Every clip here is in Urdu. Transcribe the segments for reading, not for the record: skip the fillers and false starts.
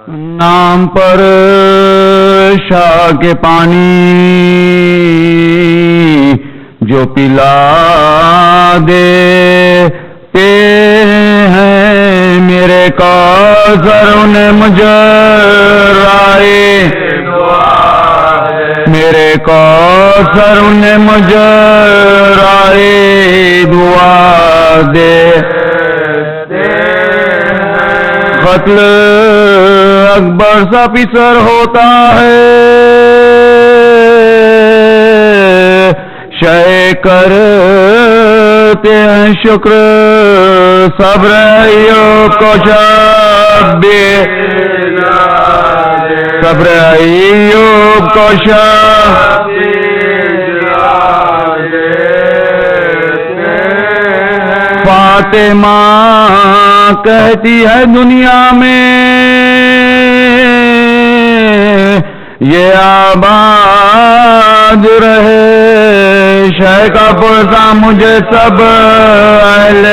نام پر شاہ کے پانی جو پلا دیتے ہیں میرے کوثر انہیں مجرائے میرے کوثر انہیں مجرائے دعا دے قتل اکبر سا پسر ہوتا ہے شے کرتے ہیں شکر صبر ایوب کو شبی صبر ایوب کو شبی فاطمہ کہتی ہے دنیا میں یہ آباد رہے شہ کا پرسا مجھے سب اہل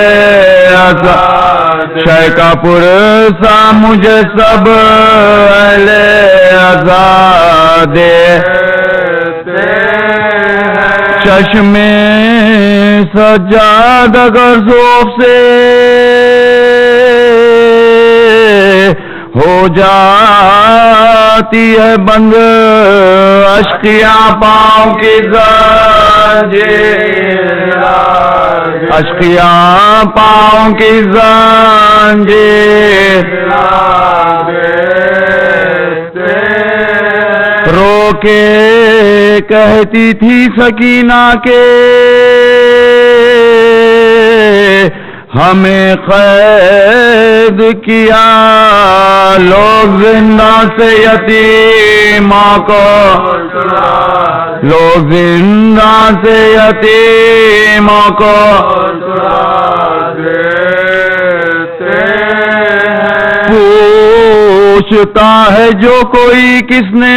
شہ کا پرسا مجھے سب اہل آزاد چشم سجاد اگر ذوق سے ہو جاتی ہے بند اشقیاں پاؤں کی زنجیر اشقیاں پاؤں کی زنجیر رو کے کہتی تھی سکینہ کے ہمیں قید کیا لوگ زندہ سے یتیموں کو لوگ زندہ سے یتیموں کو پوچھتا ہے جو کوئی کس نے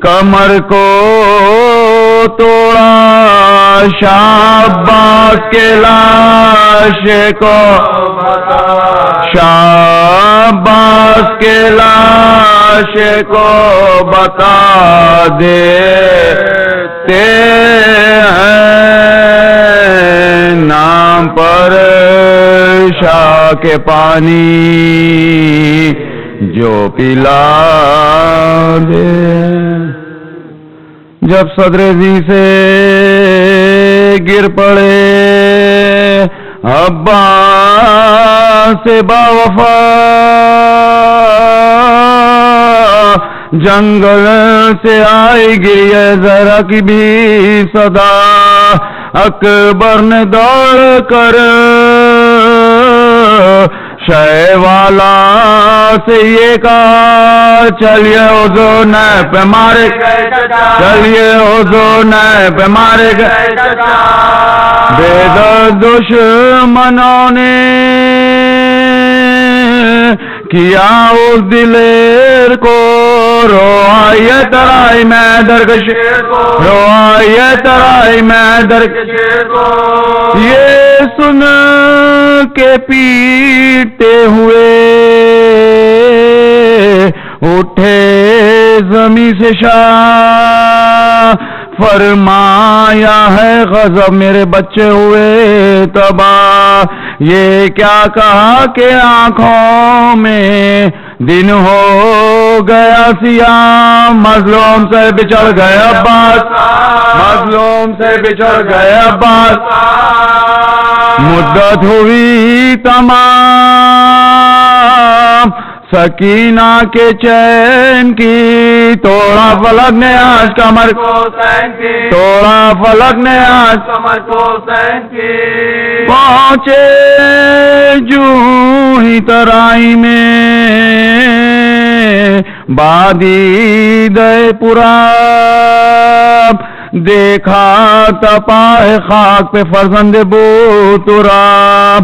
کمر کو توڑا شاباش کے لاشے کو شاباش کے لاشے کو بتا دیتے ہیں نام پر شاہ کے پانی جو پلا دے جب صدر زی سے گر پڑے عباس سے باوفا جنگل سے آئی گری ذرا کی بھی صدا اکبر نے دوڑ کر شے والا سے یہ کہا چلیے حضور نے پہ مارے چلیے حضور نے پہ مارے گئے بے درد دشمنوں نے کیا اس دلیر کو روائے ترائی میں درکش روائے ترائی میں درکش یہ سن کے پیٹتے ہوئے اٹھے زمین سے شاہ فرمایا ہے غضب میرے بچے ہوئے تباہ یہ کیا کہا کہ آنکھوں میں دن ہو گیا سیاہ مظلوم سے بچڑ گیا عباس مظلوم سے بچڑ گیا عباس مدت ہوئی تمام سکینہ کے چین کی توڑا فلک نے آج کمر کو توڑا فلک نے آج کمر کو پہنچے جو ہی ترائی میں بادی دے پورا دیکھا تپائے خاک پہ فرزند بو تراب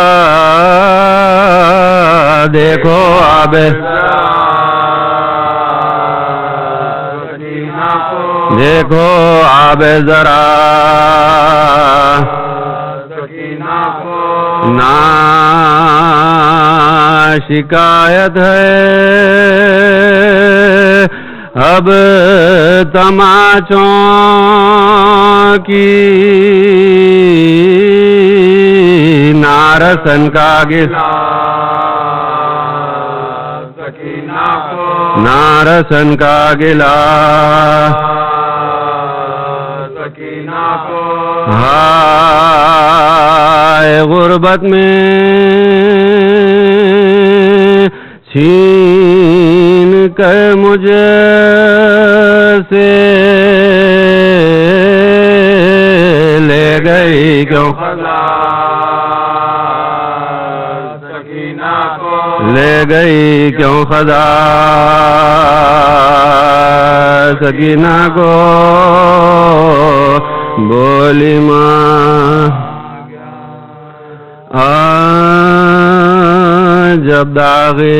دیکھو اب دیکھو اب ذرا نا شکایت ہے اب تماچوں کی نارسن کا گلا نارسن کا گلا ہائے غربت میں چھین کر مجھے سے لے گئی کیوں لے گئی کیوں خدا سکینہ کو بولی ماں جب داغے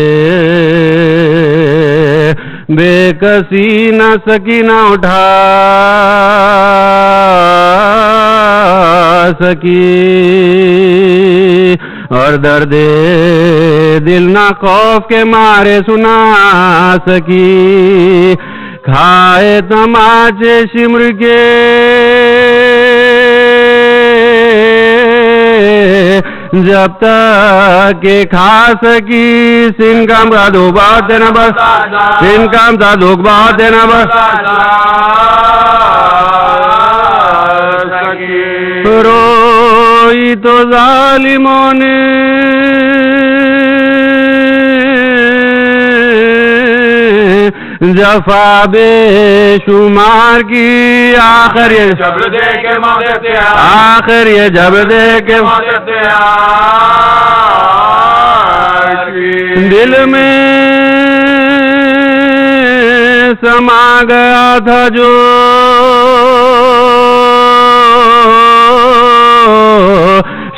بے کسی نہ سکینہ اٹھا سکی اور درد دل نہ خوف کے مارے سنا سکی کھائے تماچے شمر کے جب تک کہ کھا سکی سن کام کا دکھ بہت دینا بس سن کام کا دکھ بہت دینا بس روئی تو ظالموں نے جفا بے شمار کی آخر یہ جب دے کے آخر یہ جب دے کے دل میں سما گیا تھا جو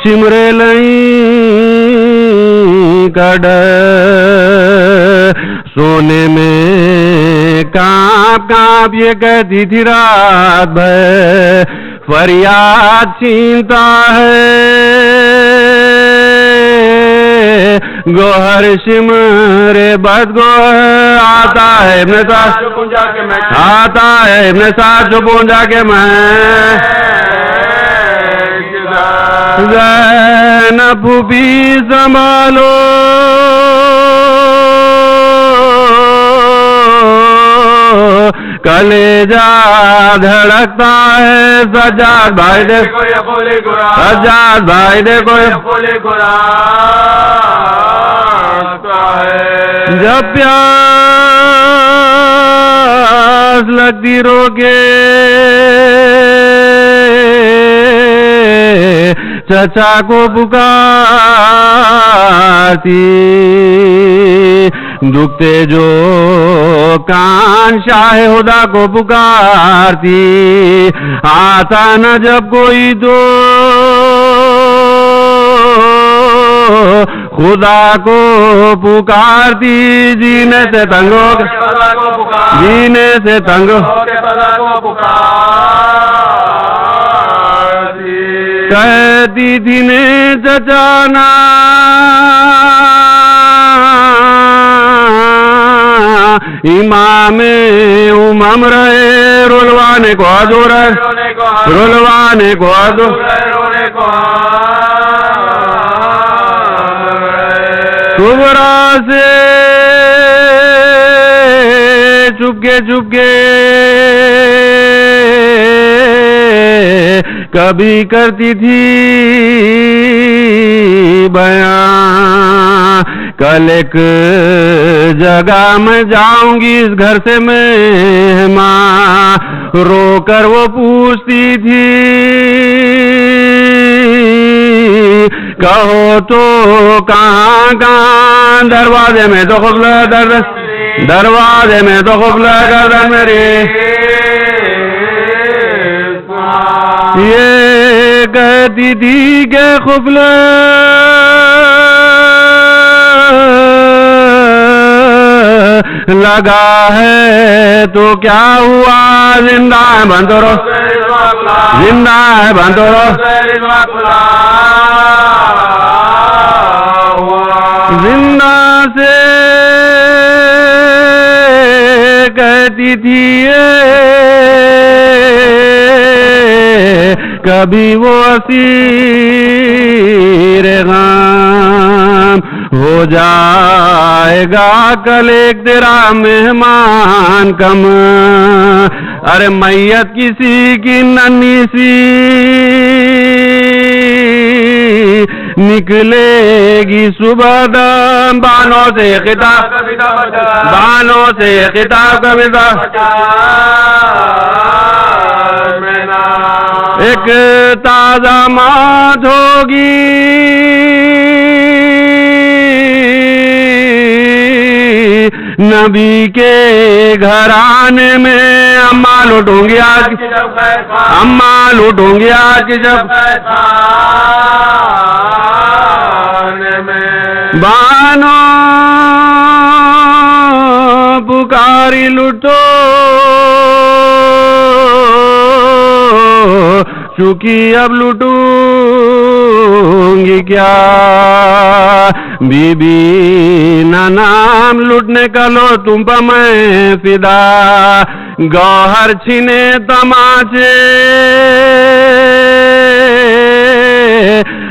سمرے لئی کا ڈر سونے میں کانپ کانپ یہ کہتی تھی رات بھر فریاد چھینتا ہے گوہر سمر بد گوہر آتا ہے ابن ساتھ آتا ہے ابن ساتھ جو پونجا کے میں زینب بھی سنبھالو کلیجہ دھڑکتا ہے سجاد بھائی دیکھو سجاد بھائی دیکھو جب پیاس لگتی روکے چچا کو پکارتی دکھتے جو کان شاہ خدا کو پکارتی آتا نہ جب کوئی دو خدا کو پکارتی جینے سے تنگ ہو جینے سے تنگ کہتی تھی نے چچانا امام امم رہے رلوانے کو حضور رلوانے کو حضور کبرا سے چپکے چپکے کبھی کرتی تھی بیان کل ایک جگہ میں جاؤں گی اس گھر سے مہمان رو کر وہ پوچھتی تھی کہو تو کہاں کہاں دروازے میں تو خوب درد دروازے میں تو خوب گردن میری یہ کہتی تھی کہ خفل لگا ہے تو کیا ہوا زندہ ہے بندو رو زندہ ہے بندو رو زندہ سے کہتی تھی کبھی وہ اسیر غم ہو جائے گا کل ایک تیرا مہمان کم ارے میت کسی کی ننھی سی نکلے گی صبح دم بانوں سے خطاب بانوں سے خطاب کبھی ایک تازہ موت ہوگی نبی کے گھرانے میں اماں لوٹوں گی آج اماں لوٹوں گی آج جب بانو پکاری لوٹو چونکہ اب لوٹوں گی کیا بی بی نا نام لوٹنے کا لو تم پہ میں فدا گوہر چھینے تماچے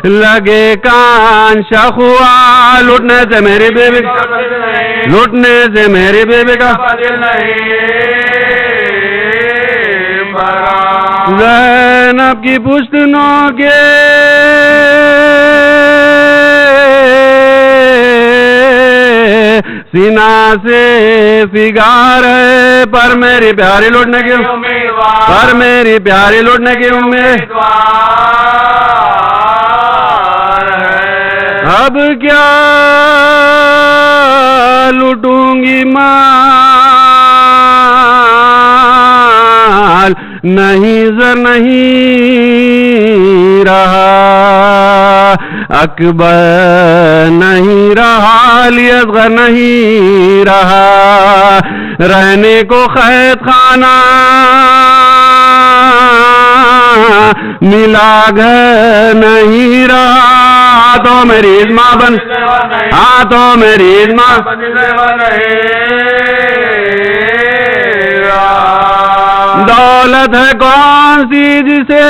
لگے کان شخوا لوٹنے سے میری بیوی لوٹنے سے میری بیوی کا زینب کی پشت نوکے سینہ سے فگار ہے پر میری پیاری لوٹنے کی پر میری پیاری لوٹنے کی امید اب کیا لوٹوں گی مال نہیں زر نہیں رہا اکبر نہیں رہا علی اصغر نہیں رہا رہنے کو قید خانہ ملا گھر نہیں رہا تو میری ماں بن تو میری ماں دولت ہے کون سی جسے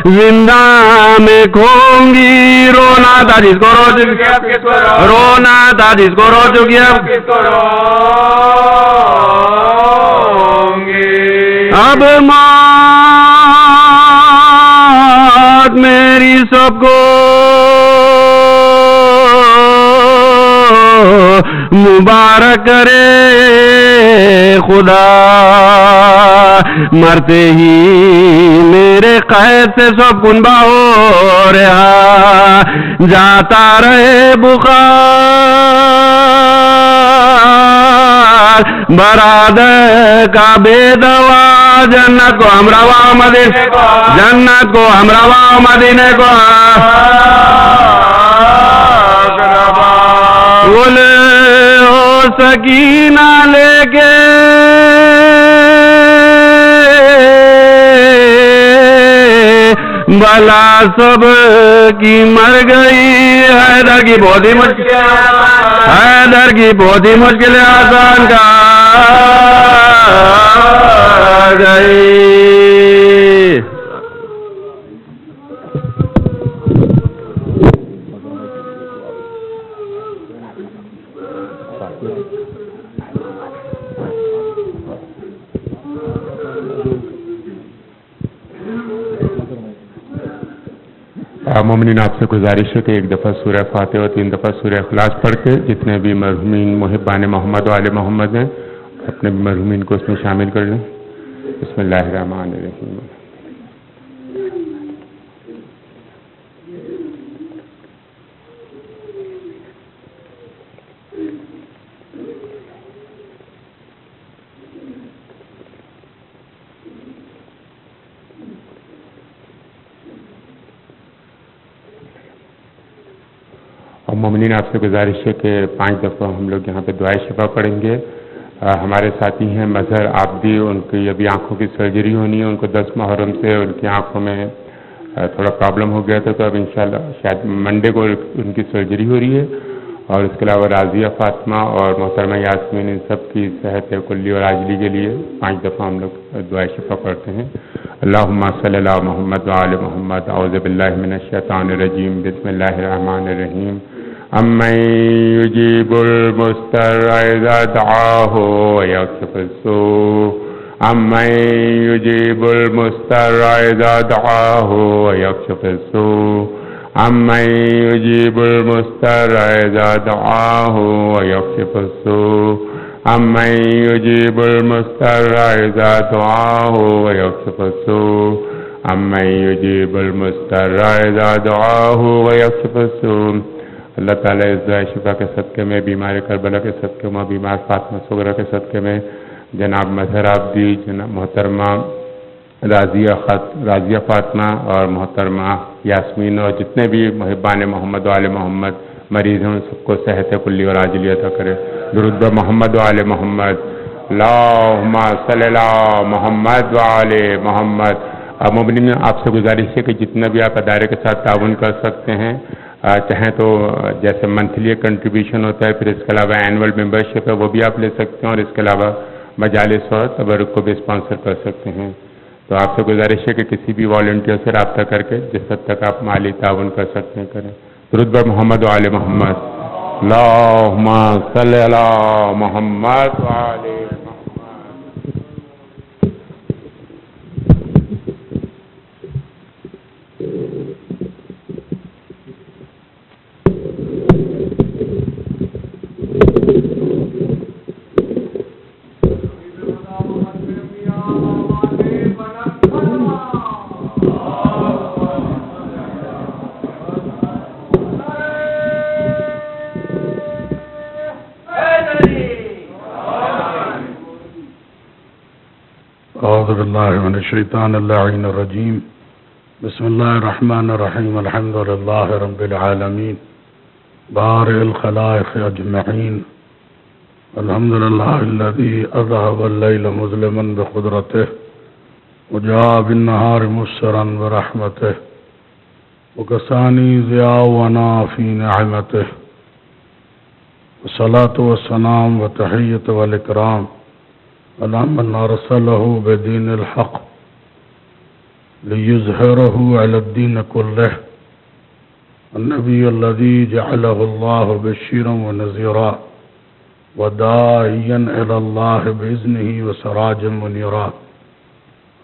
زندہ میں کھوں گی رونا تھا جس کو رو چکی رونا تھا جس کو رو چکی اب موت میری سب کو مبارک کرے خدا مرتے ہی میرے قید سے سب کنبا ہو رہا جاتا رہے بخار برادر کا بے دوا جنت کو ہم روا مدینے جنت کو ہم روا مدینے کو بولے ہو سکینہ لے کے بلا سب کی مر گئی حیدر کی بہت ہی مشکل حیدر کی بہت ہی مشکل آسان کا گئی مومنین آپ سے گزارش ہے کہ ایک دفعہ سورہ فاتحہ اور 3 دفعہ سورہ اخلاص پڑھ کے جتنے بھی مرحومین محبان محمد و آل محمد ہیں اپنے مرحومین کو اس میں شامل کر لیں بسم اللہ الرحمن الرحیم مومنین آپ سے گزارش ہے کہ 5 دفعہ ہم لوگ یہاں پہ دعائے شفا پڑھیں گے. ہمارے ساتھی ہیں مظہر عابدی، ان کی ابھی آنکھوں کی سرجری ہونی ہے. ان کو 10 محرم سے ان کی آنکھوں میں تھوڑا پرابلم ہو گیا تھا، تو اب انشاءاللہ شاید منڈے کو ان کی سرجری ہو رہی ہے. اور اس کے علاوہ راضیہ فاطمہ اور محترمہ یاسمین، ان سب کی صحت کلی اور عاجلی کے لیے 5 دفعہ ہم لوگ دعائے شفا پڑھتے ہیں. اللہم صلی علی محمد وعلی محمد. اعوذ باللہ من الشیطان الرجیم. بسم اللہ الرحمن الرحیم. امن یجیب المضطر اذا دعاہ ویکشف السوء. امن یجیب المضطر اذا دعاہ ویکشف السوء. امن یجیب المضطر اذا دعاہ ویکشف السوء. امن یجیب المضطر اذا دعاہ ویکشف السوء. امن یجیب المضطر اذا دعاہ ویکشف السوء. اللہ تعالیٰ اس دعائے شفا کے صدقے میں، بیمار کربلا کے صدقے میں، بیمار فاطمہ صغرا کے صدقے میں، جناب مظہر عابدی، جناب محترمہ راضیہ فاطمہ اور محترمہ یاسمین اور جتنے بھی محبان محمد و آل محمد مریض ہیں، ان سب کو صحت کلی اور عاجلی عطا کرے. درود محمد و آل محمد. اللہم صلی علی محمد و آل محمد. مومنین آپ سے گزارش ہے کہ جتنا بھی آپ ادارے کے ساتھ تعاون کر سکتے ہیں، چاہیں تو جیسے منتھلی کنٹریبیوشن ہوتا ہے، پھر اس کے علاوہ اینول ممبرشپ ہے وہ بھی آپ لے سکتے ہیں، اور اس کے علاوہ مجالس اور تبرک کو بھی اسپانسر کر سکتے ہیں. تو آپ سے گزارش ہے کہ کسی بھی والنٹیئر سے رابطہ کر کے جس حد تک آپ مالی تعاون کر سکتے ہیں کریں. درود بر محمد و آل محمد. اللہم صلی علی محمد و آل اعوذ باللہ من الشیطان اللعین الرجیم. بسم اللہ الرحمن الرحیم. الحمد للہ رب العالمین بارئ الخلائق اجمعین. الحمد للہ الذی اذهب اللیل مظلما بقدرته وجاء بالنهار مسرا برحمته وكسانی ضیاء ونا فی نعمته. والصلاة والسلام والتحیۃ والاکرام على من أرسله بدين الحق ليظهره على الدين كله. النبي الذي جعله الله بشيرا ونذيرا وداعيا إلى الله بإذنه وسراجا منيرا.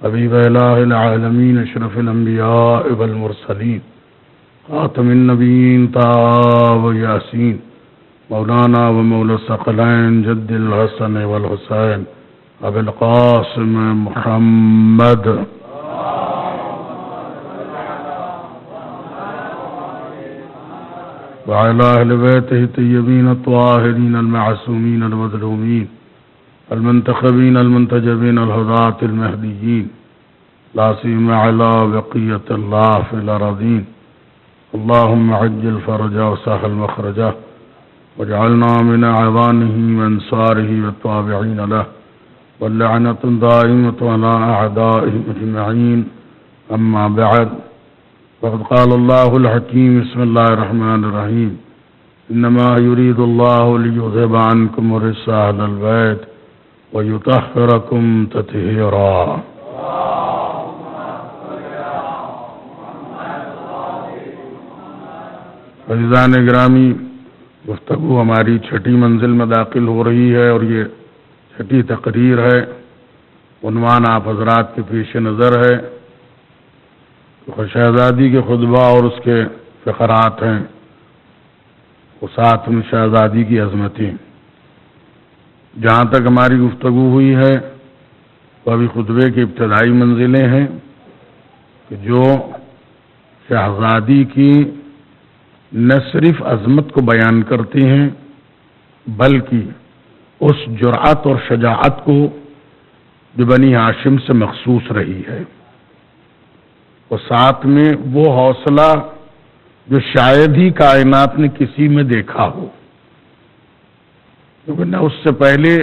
حبيب إله العالمين أشرف الأنبياء والمرسلين خاتم النبيين طه وياسين مولانا ومولى الثقلين جد الحسن والحسين ابو القاسم محمد. وعلى أهل بيته الطيبين الطاهرين المعصومين المظلومين المنتخبين المنتجبين الهداة المهديين لا سيما على بقية الله في الأراضين. اللهم عجل فرجه وسهل مخرجه واجعلنا من أعوانه وأنصاره والتابعين له واللعنة دائمة على أعدائهم أجمعين. أما بعد، فقد قال الله الحكيم. بسم الله الرحمن الرحيم. إنما يريد الله ليذهب عنكم الرجس أهل البيت ويطهركم تطهيرا. عزیزان گرامی، گفتگو ہماری 6ٹھی منزل میں داخل ہو رہی ہے، اور یہ 6ٹھی تقریر ہے. عنوان آپ حضرات کے پیش نظر ہے. شہزادی کے خطبہ اور اس کے فقرات ہیں، وہ ساتھ میں شہزادی کی عظمتیں. جہاں تک ہماری گفتگو ہوئی ہے وہ ابھی خطبے کی ابتدائی منزلیں ہیں کہ جو شہزادی کی نہ صرف عظمت کو بیان کرتی ہیں بلکہ اس جرأت اور شجاعت کو جو بنی ہاشم سے مخصوص رہی ہے، اور ساتھ میں وہ حوصلہ جو شاید ہی کائنات نے کسی میں دیکھا ہو، کیونکہ نہ اس سے پہلے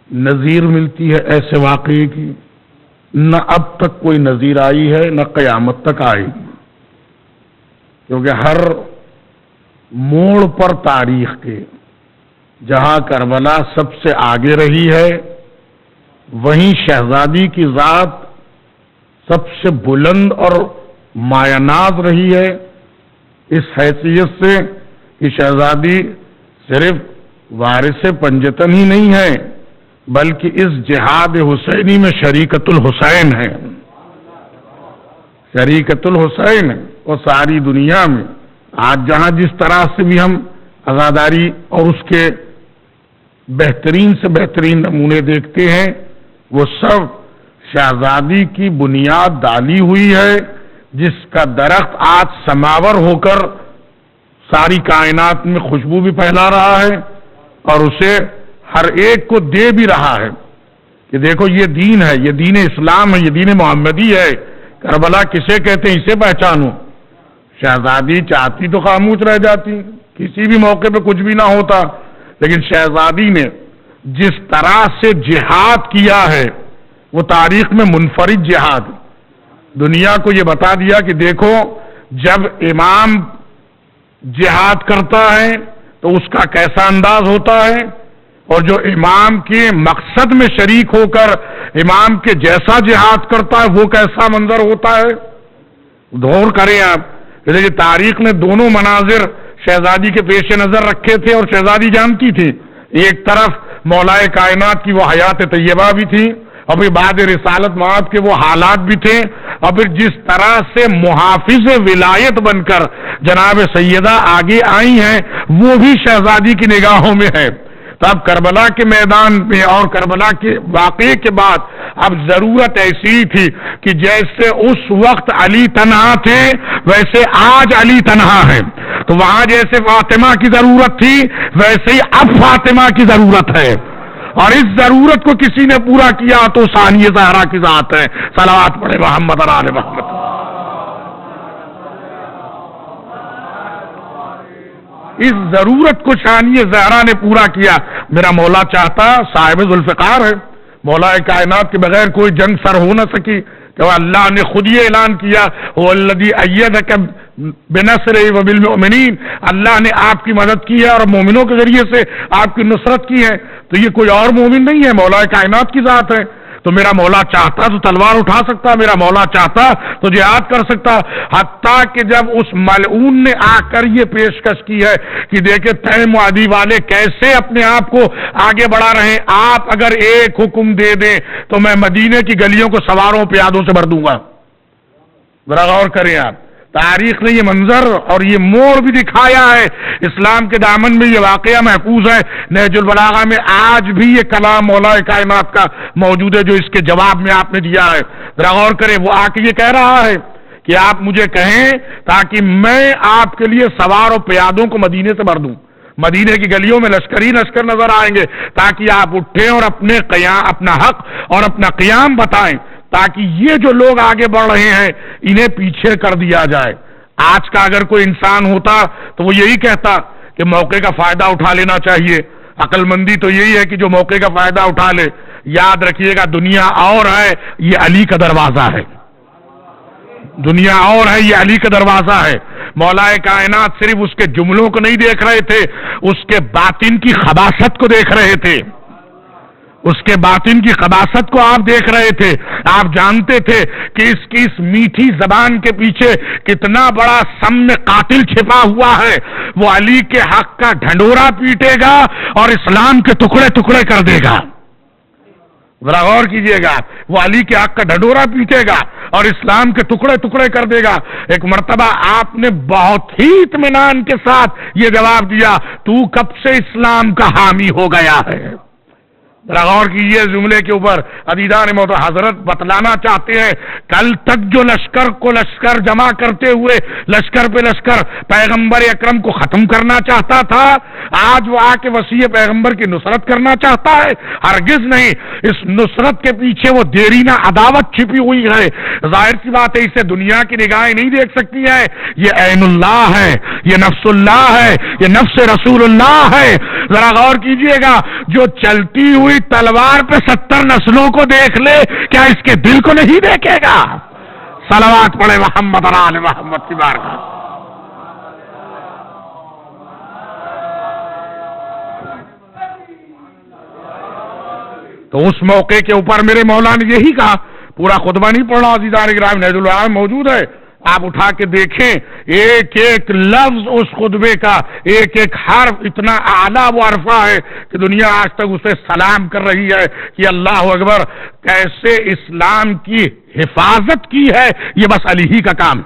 نظیر ملتی ہے ایسے واقعے کی، نہ اب تک کوئی نظیر آئی ہے، نہ قیامت تک آئے گی، کیونکہ ہر موڑ پر تاریخ کے جہاں کربلا سب سے آگے رہی ہے، وہیں شہزادی کی ذات سب سے بلند اور مایہ ناز رہی ہے، اس حیثیت سے کہ شہزادی صرف وارث پنجتن ہی نہیں ہے بلکہ اس جہاد حسینی میں شریکت الحسین ہے، شریکت الحسین ہے۔ اور ساری دنیا میں آج جہاں جس طرح سے بھی ہم عزاداری اور اس کے بہترین سے بہترین نمونے دیکھتے ہیں، وہ سب شہزادی کی بنیاد ڈالی ہوئی ہے، جس کا درخت آج سماور ہو کر ساری کائنات میں خوشبو بھی پھیلا رہا ہے اور اسے ہر ایک کو دے بھی رہا ہے کہ دیکھو یہ دین ہے، یہ دین اسلام ہے، یہ دین محمدی ہے۔ کربلا کسے کہتے ہیں اسے پہچانو۔ شہزادی چاہتی تو خاموش رہ جاتی، کسی بھی موقع پہ کچھ بھی نہ ہوتا، لیکن شہزادی نے جس طرح سے جہاد کیا ہے وہ تاریخ میں منفرد جہاد، دنیا کو یہ بتا دیا کہ دیکھو جب امام جہاد کرتا ہے تو اس کا کیسا انداز ہوتا ہے، اور جو امام کے مقصد میں شریک ہو کر امام کے جیسا جہاد کرتا ہے وہ کیسا منظر ہوتا ہے۔ غور کریں آپ، لیکن تاریخ نے دونوں مناظر شہزادی کے پیش نظر رکھے تھے اور شہزادی جانتی تھی، ایک طرف مولائے کائنات کی وہ حیات طیبہ بھی تھی اور پھر بعد رسالت معاد کے وہ حالات بھی تھے، اور پھر جس طرح سے محافظ ولایت بن کر جناب سیدہ آگے آئی ہیں وہ بھی شہزادی کی نگاہوں میں ہے۔ تو اب کربلا کے میدان میں اور کربلا کے واقعے کے بعد اب ضرورت ایسی تھی کہ جیسے اس وقت علی تنہا تھے ویسے آج علی تنہا ہے، تو وہاں جیسے فاطمہ کی ضرورت تھی ویسے ہی اب فاطمہ کی ضرورت ہے، اور اس ضرورت کو کسی نے پورا کیا تو ثانی زہرا کی ذات ہے۔ صلوات پڑھے محمد اور آل محمد۔ اس ضرورت کو ثانی زہرا نے پورا کیا۔ میرا مولا چاہتا، صاحب ذوالفقار ہے، مولا کائنات کے بغیر کوئی جنگ سر ہو نہ سکی، کہ اللہ نے خود یہ اعلان کیا هو الذی ایدک بنصرہ وبالمؤمنین، اللہ نے آپ کی مدد کی ہے اور مومنوں کے ذریعے سے آپ کی نصرت کی ہے، تو یہ کوئی اور مومن نہیں ہے، مولا کائنات کی ذات ہے۔ تو میرا مولا چاہتا تو تلوار اٹھا سکتا، میرا مولا چاہتا تو جہاد کر سکتا، حتیٰ کہ جب اس ملعون نے آ کر یہ پیشکش کی ہے کہ دیکھیں تیم وادی والے کیسے اپنے آپ کو آگے بڑھا رہے ہیں، آپ اگر ایک حکم دے دیں تو میں مدینے کی گلیوں کو سواروں پیادوں سے بھر دوں گا۔ ذرا غور کریں آپ، تاریخ نے یہ منظر اور یہ موڑ بھی دکھایا ہے، اسلام کے دامن میں یہ واقعہ محفوظ ہے۔ نہج البلاغہ میں آج بھی یہ کلام مولا کائنات کا موجود ہے جو اس کے جواب میں آپ نے دیا ہے۔ ذرا غور کریں، وہ آ کے یہ کہہ رہا ہے کہ آپ مجھے کہیں تاکہ میں آپ کے لیے سوار اور پیادوں کو مدینے سے بھر دوں، مدینے کی گلیوں میں لشکری لشکر نظر آئیں گے تاکہ آپ اٹھیں اور اپنا حق اور اپنا قیام بتائیں، تاکہ یہ جو لوگ آگے بڑھ رہے ہیں انہیں پیچھے کر دیا جائے۔ آج کا اگر کوئی انسان ہوتا تو وہ یہی کہتا کہ موقع کا فائدہ اٹھا لینا چاہیے، عقل مندی تو یہی ہے کہ جو موقع کا فائدہ اٹھا لے۔ یاد رکھیے گا دنیا اور ہے، یہ علی کا دروازہ ہے، دنیا اور ہے، یہ علی کا دروازہ ہے۔ مولا کائنات صرف اس کے جملوں کو نہیں دیکھ رہے تھے، اس کے باطن کی خباثت کو دیکھ رہے تھے، اس کے باطن کی خباثت کو آپ دیکھ رہے تھے۔ آپ جانتے تھے کہ اس کی اس میٹھی زبان کے پیچھے کتنا بڑا سم قاتل چھپا ہوا ہے۔ وہ علی کے حق کا ڈھنڈورا پیٹے گا اور اسلام کے ٹکڑے ٹکڑے کر دے گا۔ ذرا غور کیجئے گا، وہ علی کے حق کا ڈھنڈورا پیٹے گا اور اسلام کے ٹکڑے ٹکڑے کر دے گا۔ ایک مرتبہ آپ نے بہت ہی اطمینان کے ساتھ یہ جواب دیا، تو کب سے اسلام کا حامی ہو گیا ہے؟ ذرا غور کیجیے جملے کے اوپر. عزیزان محترم حضرت بتلانا چاہتے ہیں کل تک جو لشکر کو لشکر جمع کرتے ہوئے لشکر پہ لشکر پیغمبر اکرم کو ختم کرنا چاہتا تھا، آج وہ آ کے وصی پیغمبر کی نصرت کرنا چاہتا ہے؟ ہرگز نہیں. اس نصرت کے پیچھے وہ دیرینہ عداوت چھپی ہوئی ہے. ظاہر سی بات ہے اسے دنیا کی نگاہیں نہیں دیکھ سکتی ہے. یہ عین اللہ ہے، یہ نفس اللہ ہے، یہ نفس رسول اللہ ہے. ذرا غور کیجئے گا، جو چلتی ہوئی تلوار پہ 70 نسلوں کو دیکھ لے، کیا اس کے دل کو نہیں دیکھے گا؟ صلوات پڑھے محمد اور آل محمد کی بارگاہ. تو اس موقع کے اوپر میرے مولا نے یہی کہا. پورا خطبہ نہیں پڑھا عزیزان کرام، نہج البلاغہ موجود ہے، آپ اٹھا کے دیکھیں. ایک ایک لفظ اس خطبے کا، ایک ایک حرف اتنا اعلیٰ و عرفہ ہے کہ دنیا آج تک اسے سلام کر رہی ہے کہ اللہ اکبر. کیسے اسلام کی حفاظت کی ہے، یہ بس علی ہی کا کام،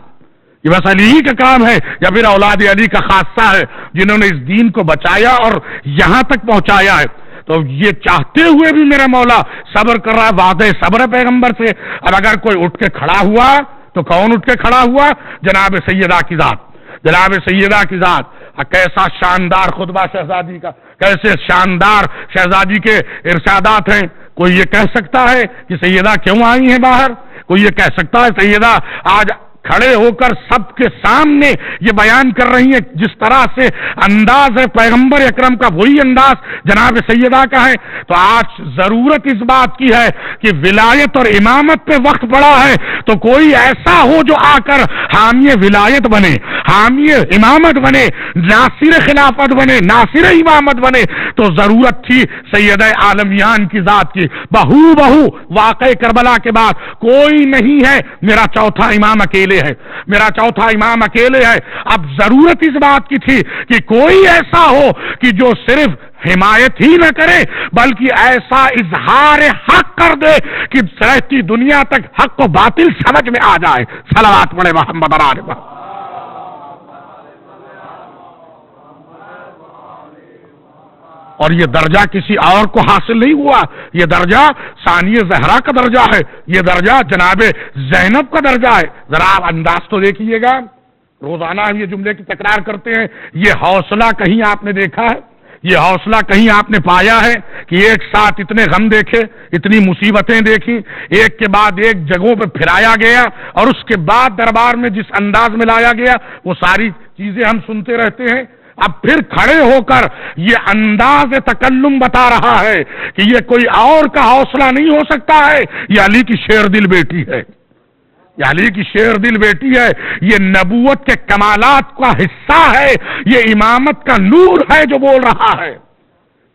یہ بس علی ہی کا کام ہے، یا پھر اولاد علی کا خاصہ ہے جنہوں نے اس دین کو بچایا اور یہاں تک پہنچایا ہے. تو یہ چاہتے ہوئے بھی میرا مولا صبر کر رہا ہے. وعدہ صبر ہے پیغمبر سے. اب اگر کوئی اٹھ کے کھڑا ہوا تو کون اٹھ کے کھڑا ہوا؟ جناب سیدہ کی ذات، جناب سیدہ کی ذات. کیسا شاندار خطبہ شہزادی کا، کیسے شاندار شہزادی کے ارشادات ہیں. کوئی یہ کہہ سکتا ہے کہ سیدہ کیوں آئی ہیں باہر؟ کوئی یہ کہہ سکتا ہے سیدہ آج کھڑے ہو کر سب کے سامنے یہ بیان کر رہی ہیں جس طرح سے انداز ہے پیغمبر اکرم کا، وہی انداز جناب سیدہ کا ہے. تو آج ضرورت اس بات کی ہے کہ ولایت اور امامت پہ وقت پڑا ہے تو کوئی ایسا ہو جو آ کر حامی ولایت بنے، حامی امامت بنے، ناصر خلافت بنے، ناصر امامت بنے. تو ضرورت تھی سیدہ عالمیان کی ذات کی. بہو واقع کربلا کے بعد کوئی نہیں ہے، میرا چوتھا امام اکیلے ہے، میرا چوتھا امام اکیلے ہے. اب ضرورت اس بات کی تھی کہ کوئی ایسا ہو کہ جو صرف حمایت ہی نہ کرے بلکہ ایسا اظہار حق کر دے کہ رہتی دنیا تک حق و باطل سمجھ میں آ جائے. صلوات پڑھے محمد اور آل محمد. اور یہ درجہ کسی اور کو حاصل نہیں ہوا، یہ درجہ ثانیہ زہرا کا درجہ ہے، یہ درجہ جناب زینب کا درجہ ہے. ذرا آپ انداز تو دیکھیے گا، روزانہ ہم یہ جملے کی تکرار کرتے ہیں. یہ حوصلہ کہیں آپ نے دیکھا ہے؟ یہ حوصلہ کہیں آپ نے پایا ہے کہ ایک ساتھ اتنے غم دیکھے، اتنی مصیبتیں دیکھی، ایک کے بعد ایک جگہوں پہ پھرایا گیا اور اس کے بعد دربار میں جس انداز میں لایا گیا وہ ساری چیزیں ہم سنتے رہتے ہیں. اب پھر کھڑے ہو کر یہ انداز تکلم بتا رہا ہے کہ یہ کوئی اور کا حوصلہ نہیں ہو سکتا ہے، یہ علی کی شیر دل بیٹی ہے، یہ علی کی شیر دل بیٹی ہے. یہ نبوت کے کمالات کا حصہ ہے، یہ امامت کا نور ہے جو بول رہا ہے،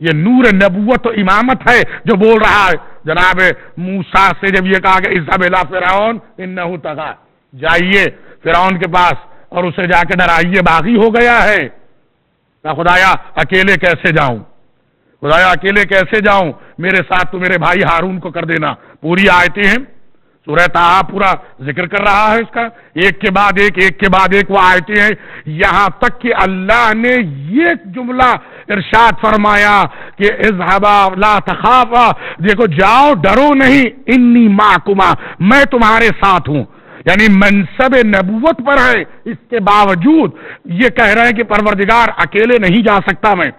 یہ نور نبوت و امامت ہے جو بول رہا ہے. جناب موسیٰ سے جب یہ کہا کہ اذهب الی فرعون انہ طغی، جائیے فرعون کے پاس اور اسے جا کے ڈرائیے، باغی ہو گیا ہے. خدایا اکیلے کیسے جاؤں، خدایا اکیلے کیسے جاؤں، میرے ساتھ تو میرے بھائی ہارون کو کر دینا. پوری آیتیں ہیں، سورہ طٰہٰ پورا ذکر کر رہا ہے اس کا، ایک کے بعد ایک، ایک کے بعد ایک وہ آیتیں ہیں. یہاں تک کہ اللہ نے یہ جملہ ارشاد فرمایا کہ اذهبا لا تخافا، دیکھو جاؤ ڈرو نہیں، انی معکما، میں تمہارے ساتھ ہوں. یعنی منصب نبوت پر ہے، اس کے باوجود یہ کہہ رہے ہیں کہ پروردگار اکیلے نہیں جا سکتا میں.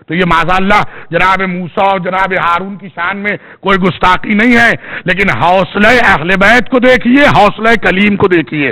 تو یہ معاذ اللہ جناب موسیٰ اور جناب ہارون کی شان میں کوئی گستاخی نہیں ہے. لیکن حوصلہ اہل بیت کو دیکھیے، حوصلہ کلیم کو دیکھیے،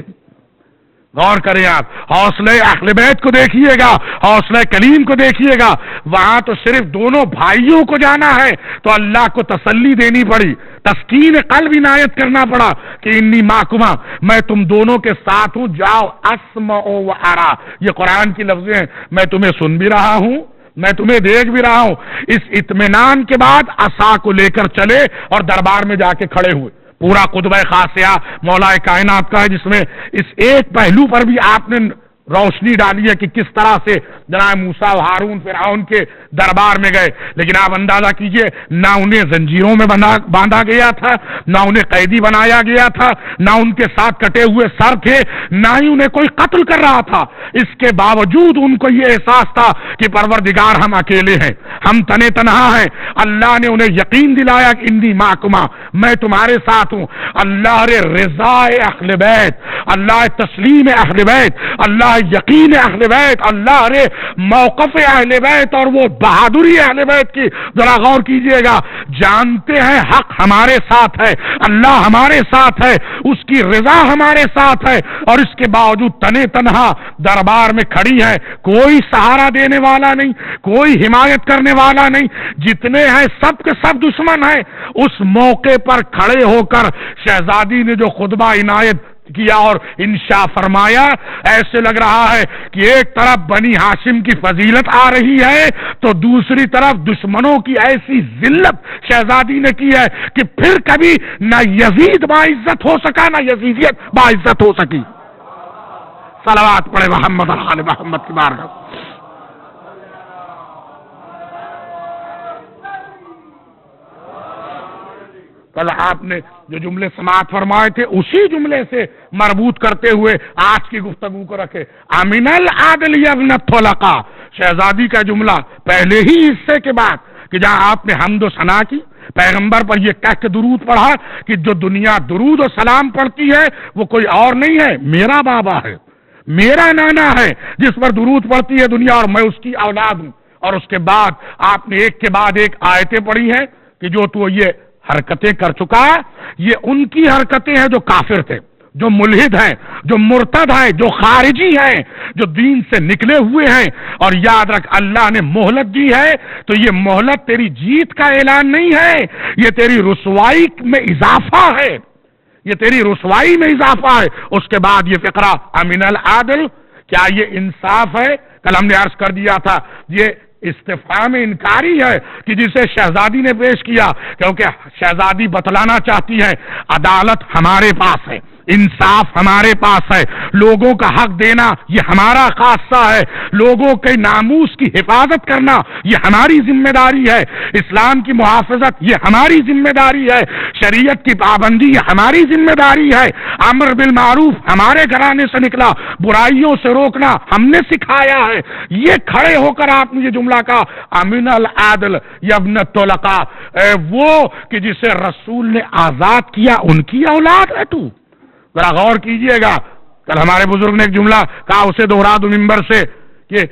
غور کریں آپ، حوصلہ اہل بیت کو دیکھیے گا، حوصلہ کلیم کو دیکھیے گا. وہاں تو صرف دونوں بھائیوں کو جانا ہے تو اللہ کو تسلی دینی پڑی، تسکین قلب عنایت کرنا پڑا کہ انی معکما، میں تم دونوں کے ساتھ ہوں، جاؤ اسمع و ارا. یہ قرآن کی لفظیں ہیں، میں تمہیں سن بھی رہا ہوں، میں تمہیں دیکھ بھی رہا ہوں. اس اطمینان کے بعد عصا کو لے کر چلے اور دربار میں جا کے کھڑے ہوئے. پورا قطبہ خاصیہ مولا کائنات کا ہے جس میں اس ایک پہلو پر بھی آپ نے روشنی ڈالی ہے کہ کس طرح سے جناب موسیٰ و ہارون فرعون کے دربار میں گئے، لیکن آپ اندازہ کیجئے نہ انہیں زنجیروں میں باندھا گیا تھا، نہ انہیں قیدی بنایا گیا تھا، نہ ان کے ساتھ کٹے ہوئے سر تھے، نہ ہی انہیں کوئی قتل کر رہا تھا۔ اس کے باوجود ان کو یہ احساس تھا کہ پروردگار ہم اکیلے ہیں، ہم تنے تنہا ہیں۔ اللہ نے انہیں یقین دلایا کہ انی معکما، میں تمہارے ساتھ ہوں۔ اللہ رے رضا اہل بیت، اللہ تسلیم اہل بیت، اللہ یقین اہل بیت، اللہ رے موقف اہل بیت اور وہ بہادری اہل بیت کی ذرا غور کیجئے گا۔ جانتے ہیں حق ہمارے ساتھ ہے، اللہ ہمارے ساتھ ہے، اس کی رضا ہمارے ساتھ ہے، اور اس کے باوجود تنے تنہا دربار میں کھڑی ہے، کوئی سہارا دینے والا نہیں، کوئی حمایت کرنے والا نہیں، جتنے ہیں سب کے سب دشمن ہیں۔ اس موقع پر کھڑے ہو کر شہزادی نے جو خطبہ عنایت کیا اور انشاء فرمایا، ایسے لگ رہا ہے کہ ایک طرف بنی ہاشم کی فضیلت آ رہی ہے تو دوسری طرف دشمنوں کی ایسی ذلت شہزادی نے کی ہے کہ پھر کبھی نہ یزید باعزت ہو سکا، نہ یزیدیت باعزت ہو سکی۔ صلوات پڑھے محمد آل محمد کی بارگاہ۔ کل آپ نے جو جملے سماعت فرمائے تھے اسی جملے سے مربوط کرتے ہوئے آج کی گفتگو کو رکھے۔ امن العادل ابن الطلقا، شہزادی کا جملہ پہلے ہی حصے کے بعد کہ جہاں آپ نے حمد و ثنا کی، پیغمبر پر یہ کہہ کے درود پڑھا کہ جو دنیا درود و سلام پڑھتی ہے وہ کوئی اور نہیں ہے، میرا بابا ہے، میرا نانا ہے جس پر درود پڑھتی ہے دنیا، اور میں اس کی اولاد ہوں۔ اور اس کے بعد آپ نے ایک کے بعد ایک آیتیں پڑھی ہیں کہ جو تو یہ حرکتیں کر چکا ہے، یہ ان کی حرکتیں ہیں جو کافر تھے، جو ملحد ہیں، جو مرتد ہیں، جو خارجی ہیں، جو دین سے نکلے ہوئے ہیں۔ اور یاد رکھ اللہ نے مہلت دی ہے تو یہ مہلت تیری جیت کا اعلان نہیں ہے، یہ تیری رسوائی میں اضافہ ہے، یہ تیری رسوائی میں اضافہ ہے۔ اس کے بعد یہ فقرہ امن العادل، کیا یہ انصاف ہے؟ کل ہم نے عرض کر دیا تھا یہ استفہام انکاری ہے کہ جسے شہزادی نے پیش کیا، کیونکہ شہزادی بتلانا چاہتی ہے عدالت ہمارے پاس ہے، انصاف ہمارے پاس ہے، لوگوں کا حق دینا یہ ہمارا خاصہ ہے، لوگوں کے ناموس کی حفاظت کرنا یہ ہماری ذمہ داری ہے، اسلام کی محافظت یہ ہماری ذمہ داری ہے، شریعت کی پابندی یہ ہماری ذمہ داری ہے، امر بالمعروف ہمارے گھرانے سے نکلا، برائیوں سے روکنا ہم نے سکھایا ہے۔ یہ کھڑے ہو کر آپ نے یہ جملہ کہا امن العادل یا ابن الطلقاء، وہ کہ جسے رسول نے آزاد کیا ان کی اولاد ہے تو۔ ذرا غور کیجئے گا، کل ہمارے بزرگ نے ایک جملہ کہا، اسے دوہرا دو ممبر سے، کہ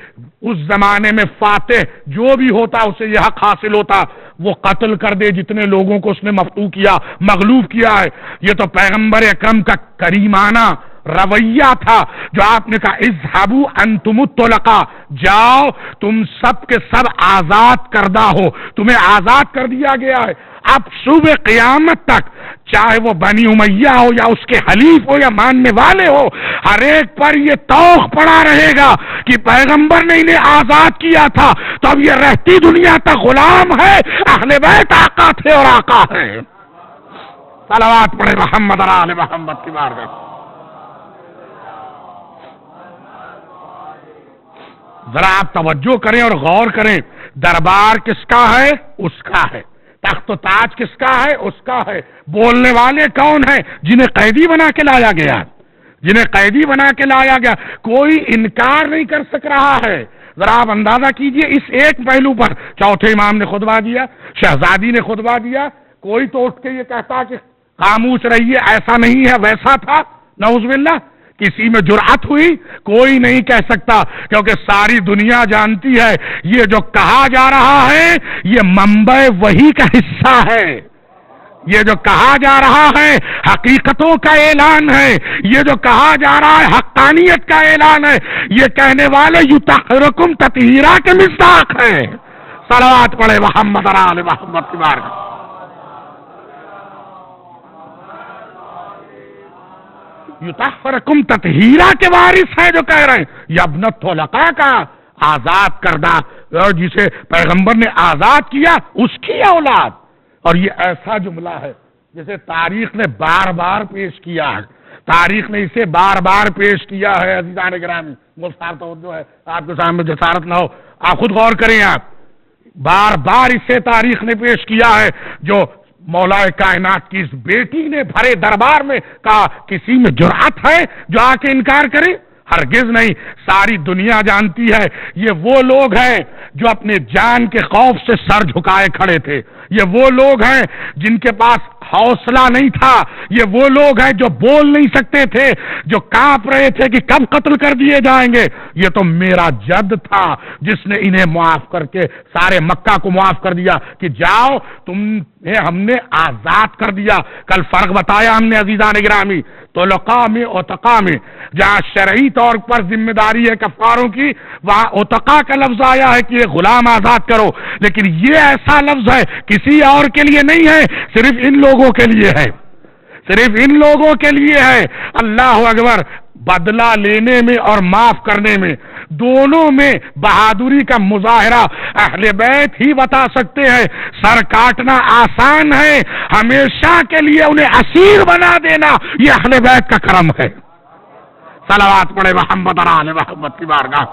اس زمانے میں فاتح جو بھی ہوتا اسے یہ حق حاصل ہوتا وہ قتل کر دے جتنے لوگوں کو اس نے مفتو کیا، مغلوب کیا ہے۔ یہ تو پیغمبر اکرم کا کریمانہ رویہ تھا جو آپ نے کہا اذهبوا انتم الطلقاء، جاؤ تم سب کے سب آزاد کردہ ہو، تمہیں آزاد کر دیا گیا ہے۔ اب صبح قیامت تک چاہے وہ بنی امیہ ہو یا اس کے حلیف ہو یا ماننے والے ہو، ہر ایک پر یہ توق پڑا رہے گا کہ پیغمبر نے انہیں آزاد کیا تھا تو اب یہ رہتی دنیا تک غلام ہے، اہل بیت آقا تھے اور آقا ہے۔ صلوات پڑھے محمد آل محمد کی بارگاہ۔ ذرا آپ توجہ کریں اور غور کریں، دربار کس کا ہے؟ اس کا ہے، تخت و تاج کس کا ہے؟ اس کا ہے۔ بولنے والے کون ہیں؟ جنہیں قیدی بنا کے لایا گیا، جنہیں قیدی بنا کے لایا گیا، کوئی انکار نہیں کر سک رہا ہے۔ ذرا آپ اندازہ کیجئے اس ایک پہلو پر، چوتھے امام نے خطبہ دیا، شہزادی نے خطبہ دیا، کوئی تو اٹھ کے یہ کہتا کہ خاموش رہیے، ایسا نہیں ہے ویسا تھا، نعوذ باللہ، کسی میں جرأت ہوئی؟ کوئی نہیں کہہ سکتا، کیونکہ ساری دنیا جانتی ہے یہ جو کہا جا رہا ہے یہ منبع وحی کا حصہ ہے، یہ جو کہا جا رہا ہے حقیقتوں کا اعلان ہے، یہ جو کہا جا رہا ہے حقانیت کا اعلان ہے، یہ کہنے والے یطہرکم تطہیرا کے مصداق ہیں۔ صلوات پڑھے محمد آل محمد کی بارگاہ۔ یطہرکم تطہیرا کے وارث ہے جو کہہ رہے ہیں، یا ابن الطلقاء کا آزاد کردہ، اور جسے پیغمبر نے آزاد کیا اس کی اولاد۔ اور یہ ایسا جملہ ہے جسے تاریخ نے بار بار پیش کیا ہے، تاریخ نے اسے بار بار پیش کیا ہے. عزیزان گرامی، مفتار توجہ ہے، آپ کے سامنے جسارت نہ ہو، آپ خود غور کریں. آپ بار بار اسے تاریخ نے پیش کیا ہے. جو مولا کائنات کی اس بیٹی نے بھرے دربار میں کہا کسی میں جرأت ہے جو آ کے انکار کرے؟ ہرگز نہیں. ساری دنیا جانتی ہے یہ وہ لوگ ہیں جو اپنے جان کے خوف سے سر جھکائے کھڑے تھے. یہ وہ لوگ ہیں جن کے پاس حوصلہ نہیں تھا. یہ وہ لوگ ہیں جو بول نہیں سکتے تھے، جو کانپ رہے تھے کہ کب قتل کر دیے جائیں گے. یہ تو میرا جد تھا جس نے انہیں معاف کر کے سارے مکہ کو معاف کر دیا کہ جاؤ تمہیں ہم نے آزاد کر دیا. کل فرق بتایا ہم نے عزیزان گرامی. طلقاء میں عتقاء میں جہاں شرعی طور پر ذمہ داری ہے کفاروں کی، وہاں عتقاء کا لفظ آیا ہے کہ یہ غلام آزاد کرو. لیکن یہ ایسا لفظ ہے کسی اور کے لیے نہیں ہے، صرف ان لوگوں کے لیے ہے، صرف ان لوگوں کے لیے ہے. اللہ اکبر. بدلہ لینے میں اور معاف کرنے میں، دونوں میں بہادری کا مظاہرہ اہل بیت ہی بتا سکتے ہیں. سر کاٹنا آسان ہے، ہمیشہ کے لیے انہیں اسیر بنا دینا یہ اہل بیت کا کرم ہے. صلوات پڑھے محمد اور آل محمد کی بارگاہ.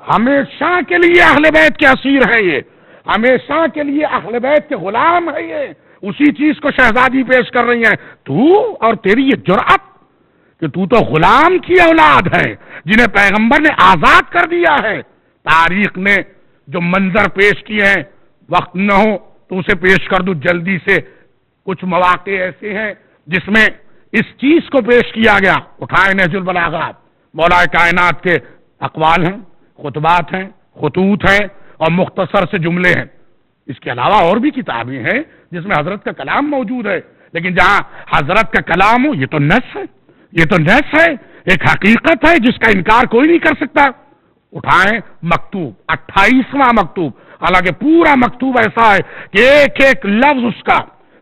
ہمیشہ کے لیے اہل بیت کے اسیر ہے، یہ ہمیشہ کے لیے اہل بیت کے غلام ہے. یہ اسی چیز کو شہزادی پیش کر رہی ہیں. تو اور تیری یہ جرأت کہ تو غلام کی اولاد ہے جنہیں پیغمبر نے آزاد کر دیا ہے. تاریخ نے جو منظر پیش کیے ہیں، وقت نہ ہو تو اسے پیش کر دوں جلدی سے. کچھ مواقع ایسے ہیں جس میں اس چیز کو پیش کیا گیا. اٹھائے نہج البلاغات، مولا کائنات کے اقوال ہیں، خطبات ہیں، خطوط ہیں اور مختصر سے جملے ہیں. اس کے علاوہ اور بھی کتابیں ہیں جس میں حضرت کا کلام موجود ہے. لیکن جہاں حضرت کا کلام ہو، یہ تو نص ہے، یہ تو نص ہے، ایک حقیقت ہے جس کا انکار کوئی نہیں کر سکتا. اٹھائیں مکتوب، 28واں مکتوب. حالانکہ پورا مکتوب ایسا ہے کہ ایک ایک لفظ اس کا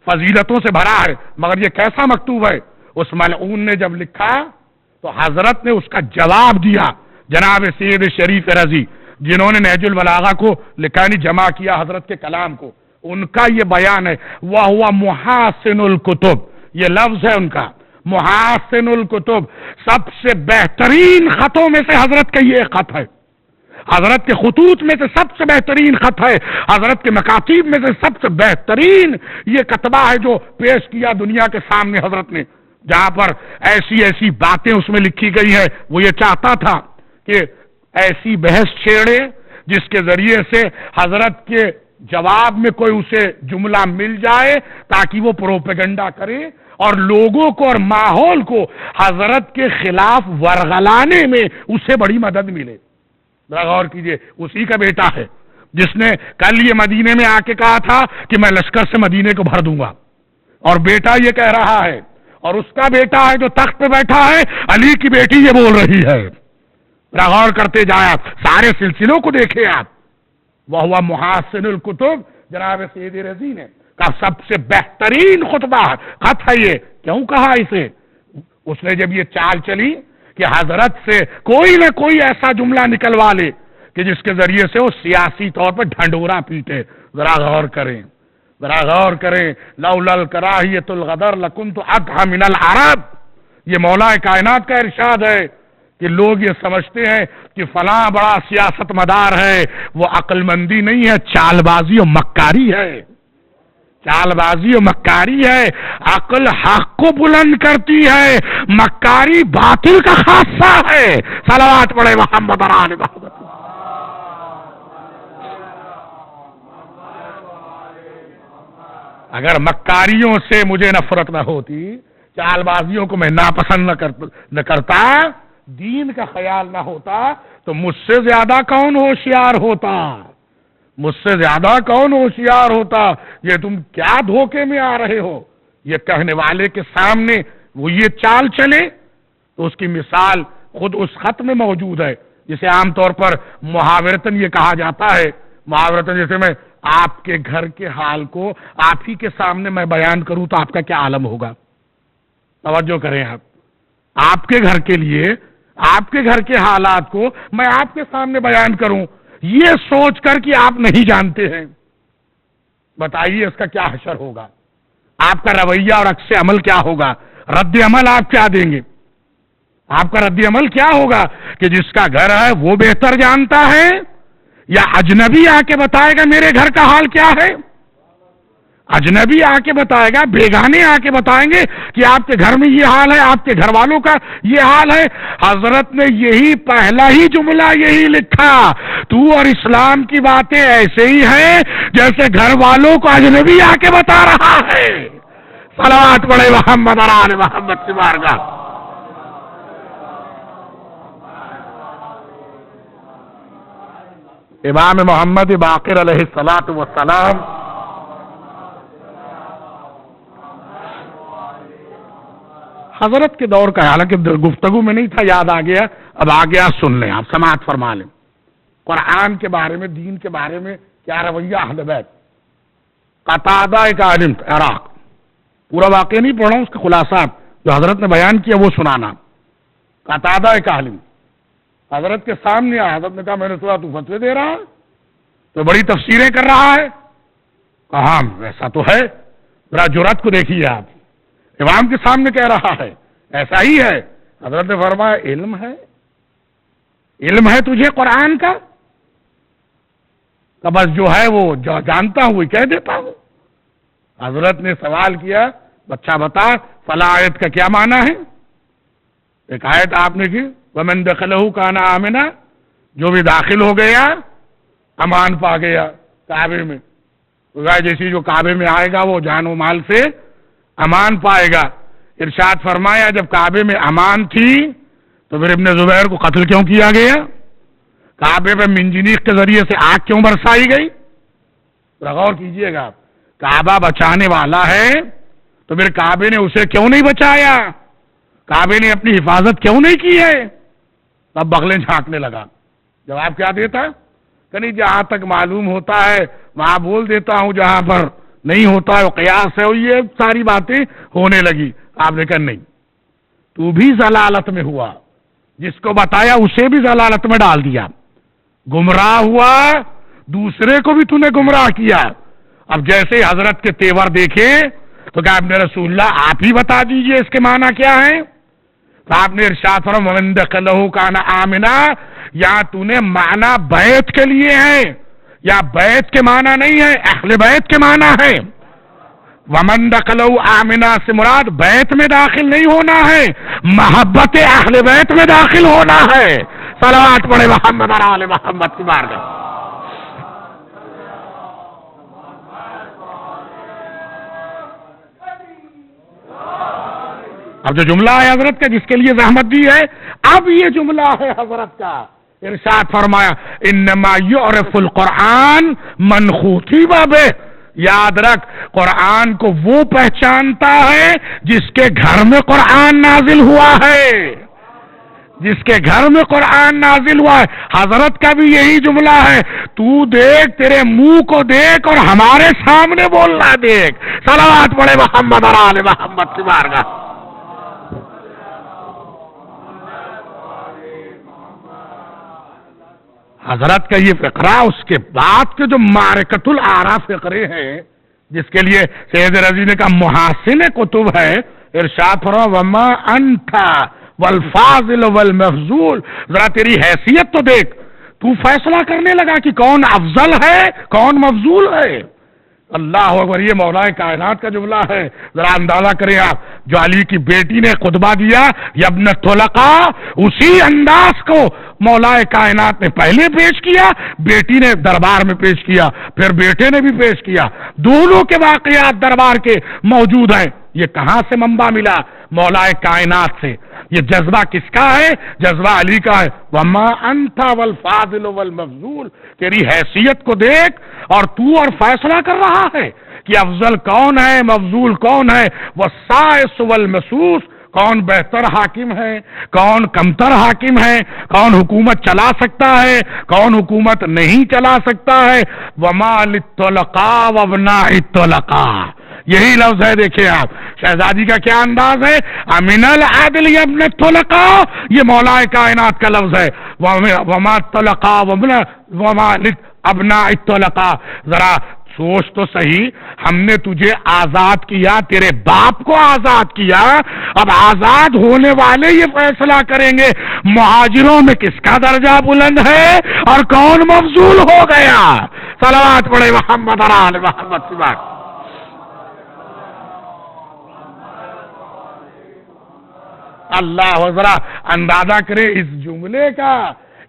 فضیلتوں سے بھرا ہے. مگر یہ کیسا مکتوب ہے؟ اس ملعون نے جب لکھا تو حضرت نے اس کا جواب دیا. جناب سید شریف رضی جنہوں نے نہج البلاغہ کو لکھانی جمع کیا حضرت کے کلام کو، ان کا یہ بیان ہے. وَهُوَ مُحَاسِنُ الْكُتُبِ، یہ لفظ ہے ان کا، محاسن الکتب. سب سے بہترین خطوں میں سے حضرت کا یہ خط ہے. حضرت کے خطوط میں سے سب سے بہترین خط ہے. حضرت کے مکاتیب میں سے سب سے بہترین یہ کتبہ ہے جو پیش کیا دنیا کے سامنے حضرت نے، جہاں پر ایسی ایسی باتیں اس میں لکھی گئی ہے. وہ یہ چاہتا تھا کہ ایسی بحث چھیڑے جس کے ذریعے سے حضرت کے جواب میں کوئی اسے جملہ مل جائے تاکہ وہ پروپیگنڈا کرے اور لوگوں کو اور ماحول کو حضرت کے خلاف ورغلانے میں اسے بڑی مدد ملے. غور کیجئے، اسی کا بیٹا ہے جس نے کل یہ مدینے میں آ کے کہا تھا کہ میں لشکر سے مدینے کو بھر دوں گا، اور بیٹا یہ کہہ رہا ہے. اور اس کا بیٹا ہے جو تخت پہ بیٹھا ہے، علی کی بیٹی یہ بول رہی ہے. غور کرتے جائیں، سارے سلسلوں کو دیکھیں آپ. وہ محاسن الکتب جناب سید رضی نے کا سب سے بہترین خطبہ خط ہے یہ. کیوں کہا اسے؟ اس نے جب یہ چال چلی کہ حضرت سے کوئی نہ کوئی ایسا جملہ نکلوا لے کہ جس کے ذریعے سے وہ سیاسی طور پر ڈھنڈورا پیٹے. ذرا غور کریں، ذرا غور کریں. لولا الکراہیۃ الغدر لکنت اکھا من العرب، یہ مولا کائنات کا ارشاد ہے کہ لوگ یہ سمجھتے ہیں کہ فلاں بڑا سیاست مدار ہے. وہ عقل مندی نہیں ہے، چال بازی اور مکاری ہے. چال بازی اور مکاری ہے. عقل حق کو بلند کرتی ہے، مکاری باطل کا خاصہ ہے. صلوات پڑھے محمد اور آل محمد. اگر مکاریوں سے مجھے نفرت نہ ہوتی، چال بازیوں کو میں ناپسند نہ کرتا، دین کا خیال نہ ہوتا، تو مجھ سے زیادہ کون ہوشیار ہوتا؟ مجھ سے زیادہ کون ہوشیار ہوتا؟ یہ تم کیا دھوکے میں آ رہے ہو؟ یہ کہنے والے کے سامنے وہ یہ چال چلے تو اس کی مثال خود اس خط میں موجود ہے، جسے عام طور پر محاورتاً یہ کہا جاتا ہے. محاورتاً جیسے میں آپ کے گھر کے حال کو آپ ہی کے سامنے میں بیان کروں تو آپ کا کیا عالم ہوگا. توجہ کریں آپ کے گھر کے لیے، آپ کے گھر کے حالات کو میں آپ کے سامنے بیان کروں، یہ سوچ کر کہ آپ نہیں جانتے ہیں. بتائیے اس کا کیا حشر ہوگا، آپ کا رویہ اور عکس عمل کیا ہوگا، رد عمل آپ کیا دیں گے؟ آپ کا رد عمل کیا ہوگا کہ جس کا گھر ہے وہ بہتر جانتا ہے، یا اجنبی آ کے بتائے گا میرے گھر کا حال کیا ہے؟ اجنبی آ کے بتائے گا، بیگانے آ کے بتائیں گے کہ آپ کے گھر میں یہ حال ہے، آپ کے گھر والوں کا یہ حال ہے۔ حضرت نے یہی پہلا ہی جملہ یہی لکھا، تو اور اسلام کی باتیں ایسے ہی ہیں جیسے گھر والوں کو اجنبی آ کے بتا رہا ہے۔ صلوات پڑھے محمد اور آل محمد کی بارگاہ۔ امام محمد باقر علیہ الصلوۃ والسلام حضرت کے دور کا، حالانکہ گفتگو میں نہیں تھا، یاد آ گیا، اب آ گیا، سن لیں، آپ سماعت فرما لیں۔ قرآن کے بارے میں، دین کے بارے میں کیا رویہ اہل بیت۔ قتادہ ایک عالم عراق، پورا واقعہ نہیں پڑھ رہا ہوں، اس کا خلاصہ جو حضرت نے بیان کیا وہ سنانا۔ قتادہ ایک عالم حضرت کے سامنے آیا، حضرت نے کہا میں نے سنا تو فتوے دے رہا ہے، تو بڑی تفسیریں کر رہا ہے۔ کہا ویسا تو ہے، ذرا جرأت کو دیکھیے، آپ امام کے سامنے کہہ رہا ہے ایسا ہی ہے۔ حضرت نے فرمایا علم ہے، علم ہے تجھے قرآن کا؟ کہ بس جو ہے وہ جو جانتا ہوں وہ کہہ دیتا ہوں۔ حضرت نے سوال کیا، بچہ بتا فلاں آیت کا کیا معنی ہے؟ ایک آیت آپ نے کی، وَمَن دَخَلَهُ كَانَ آمِنًا، جو بھی داخل ہو گیا امان پا گیا کعبے میں، جیسی جو کعبے میں آئے گا وہ جان و مال سے امان پائے گا۔ ارشاد فرمایا جب کعبے میں امان تھی تو پھر ابن زبیر کو قتل کیوں کیا گیا؟ کعبے پہ منجنیق کے ذریعے سے آگ کیوں برسائی گئی؟ غور کیجئے گا، کعبہ بچانے والا ہے تو پھر کعبے نے اسے کیوں نہیں بچایا؟ کعبے نے اپنی حفاظت کیوں نہیں کی ہے؟ تب بغلیں جھانکنے لگا۔ جواب کیا دیتا؟ کہ نہیں، جہاں تک معلوم ہوتا ہے وہاں بول دیتا ہوں، جہاں پر نہیں ہوتا ہے وہ قیاس ہے، یہ ساری باتیں ہونے لگی۔ آپ نے کہا نہیں، تو بھی ضلالت میں ہوا، جس کو بتایا اسے بھی ضلالت میں ڈال دیا، گمراہ ہوا، دوسرے کو بھی تو نے گمراہ کیا۔ اب جیسے حضرت کے تیور دیکھے تو کہا ابن رسول اللہ آپ ہی بتا دیجئے اس کے معنی کیا ہے؟ تو آپ نے ارشاد فرمایا وَمَن دَخَلَهُ كَانَ آمِنًا، یہاں تو نے معنی بیت کے لیے ہے، یا بیت کے معنی نہیں ہے، اہل بیت کے معنی ہے۔ وَمَن دَخَلَهُ آمِنًا سے مراد بیت میں داخل نہیں ہونا ہے، محبت اہل بیت میں داخل ہونا ہے۔ صلوات پڑھے محمد اور آل محمد کی بارگاہ۔ اب جو جملہ ہے حضرت کا جس کے لیے زحمت دی ہے، اب یہ جملہ ہے حضرت کا۔ ارشاد فرمایا انما یعرف القرآن من خُطِبَ بہ، یاد رکھ قرآن کو وہ پہچانتا ہے جس کے گھر میں قرآن نازل ہوا ہے، جس کے گھر میں قرآن نازل ہوا ہے۔ حضرت کا بھی یہی جملہ ہے، تو دیکھ، تیرے منہ کو دیکھ اور ہمارے سامنے بولنا دیکھ۔ صلوات پڑھے محمد اور آل محمد کی بارگاہ۔ حضرت کا یہ فقرہ، اس کے بعد کے جو معرکۃ الآراء فقرے ہیں جس کے لیے سید رضی نے کہا محاسن کتب ہے، ارشاد فرمایا وما انت والفاضل والمفضول، ذرا تیری حیثیت تو دیکھ، تو فیصلہ کرنے لگا کہ کون افضل ہے کون مفضول ہے۔ اللہ اکبر، یہ مولا کائنات کا جملہ ہے، ذرا اندازہ کریں آپ، جو علی کی بیٹی نے خطبہ دیا یا ابن طلقہ، اسی انداز کو مولا کائنات نے پہلے پیش کیا، بیٹی نے دربار میں پیش کیا، پھر بیٹے نے بھی پیش کیا، دونوں کے واقعات دربار کے موجود ہیں۔ یہ کہاں سے منبع ملا؟ مولا کائنات سے۔ یہ جذبہ کس کا ہے؟ جذبہ علی کا ہے۔ وما انت والفاضل والمفضول، تیری حیثیت کو دیکھ اور تو اور فیصلہ کر رہا ہے کہ افضل کون ہے مفضول کون ہے، والسائس والمسوس، کون بہتر حاکم ہے کون کمتر حاکم ہے، کون حکومت چلا سکتا ہے کون حکومت نہیں چلا سکتا ہے۔ وما للطلقاء وابناء الطلقاء، یہی لفظ ہے، دیکھیں آپ شہزادی کا کیا انداز ہے، امن العدل ابن الطلقاء، یہ مولا کائنات کا لفظ ہے۔ وما الطلقاء وما ابناء الطلقاء، ذرا سوچ تو صحیح، ہم نے تجھے آزاد کیا، تیرے باپ کو آزاد کیا، اب آزاد ہونے والے یہ فیصلہ کریں گے مہاجروں میں کس کا درجہ بلند ہے اور کون مفضول ہو گیا۔ صلوات پڑھے محمد اور آل محمد کی بات۔ اللہ ذرا اندازہ کرے اس جملے کا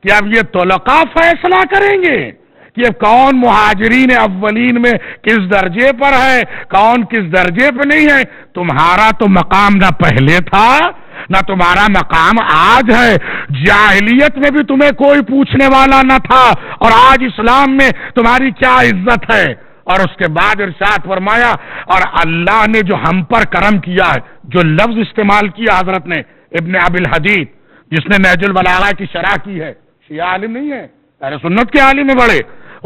کہ اب یہ طلقاء فیصلہ کریں گے کہ کون مہاجرین اولین میں کس درجے پر ہے، کون کس درجے پہ نہیں ہے۔ تمہارا تو مقام نہ پہلے تھا نہ تمہارا مقام آج ہے۔ جاہلیت میں بھی تمہیں کوئی پوچھنے والا نہ تھا اور آج اسلام میں تمہاری کیا عزت ہے۔ اور اس کے بعد ارشاد فرمایا اور اللہ نے جو ہم پر کرم کیا ہے، جو لفظ استعمال کیا حضرت نے ابن ابی الحدید جس نے نہج البلاغہ کی شرح کی ہے، شیعہ عالم نہیں ہے، اہل سنت کے عالم میں بڑے،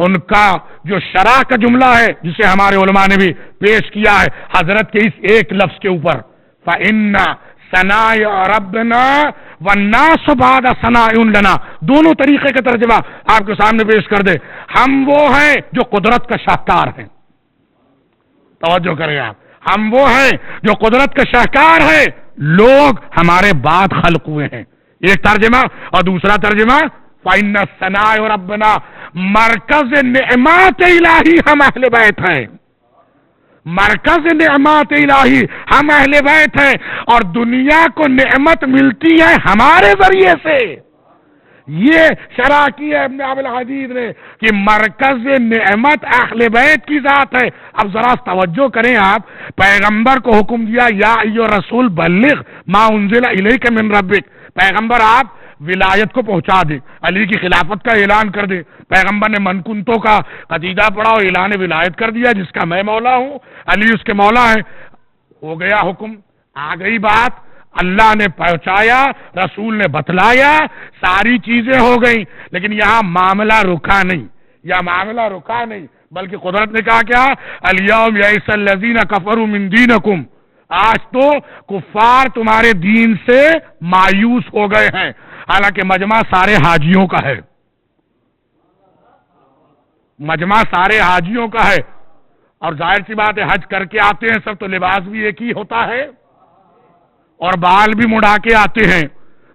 ان کا جو شرح کا جملہ ہے جسے ہمارے علماء نے بھی پیش کیا ہے حضرت کے اس ایک لفظ کے اوپر، فَإِنَّ ثَنَاءَ رَبِّنَا وَالنَّاسُ بَعْدَ ثَنَاءٍ لَنَا، دونوں طریقے کا ترجمہ آپ کے سامنے پیش کر دے۔ ہم وہ ہیں جو قدرت کا شاہکار ہیں، توجہ کریں آپ، ہم وہ ہیں جو قدرت کا شاہکار ہے، لوگ ہمارے بعد خلق ہوئے ہیں، ایک ترجمہ۔ اور دوسرا ترجمہ فَإِنَّ ثَنَاءَ رَبِّنَا، مرکز نعمات الہی ہم اہل بیت ہیں، مرکز نعمات الہی ہم اہل بیت ہیں، اور دنیا کو نعمت ملتی ہے ہمارے ذریعے سے۔ یہ شرح کی ہے ابن ابی الحدید نے کہ مرکز نعمت اہل بیت کی ذات ہے۔ اب ذرا توجہ کریں آپ، پیغمبر کو حکم دیا یا ایھا رسول بلغ ما انزل الیک من ربک، پیغمبر آپ ولایت کو پہنچا دیں، علی کی خلافت کا اعلان کر دیں۔ پیغمبر نے من کنتوں کا قصیدہ پڑھا اور اعلان ولایت کر دیا، جس کا میں مولا ہوں، علی اس کے مولا ہیں۔ ہو گیا حکم، آ گئی بات، اللہ نے پہنچایا، رسول نے بتلایا، ساری چیزیں ہو گئیں، لیکن یہاں معاملہ رکا نہیں، یا معاملہ رکا نہیں، بلکہ قدرت نے کہا کیا، الیوم یئس الذین کفروا من دینکم، آج تو کفار تمہارے دین سے مایوس ہو گئے ہیں۔ حالانکہ مجمع سارے حاجیوں کا ہے، مجمع سارے حاجیوں کا ہے، اور ظاہر سی بات ہے حج کر کے آتے ہیں سب، تو لباس بھی ایک ہی ہوتا ہے اور بال بھی مڑا کے آتے ہیں۔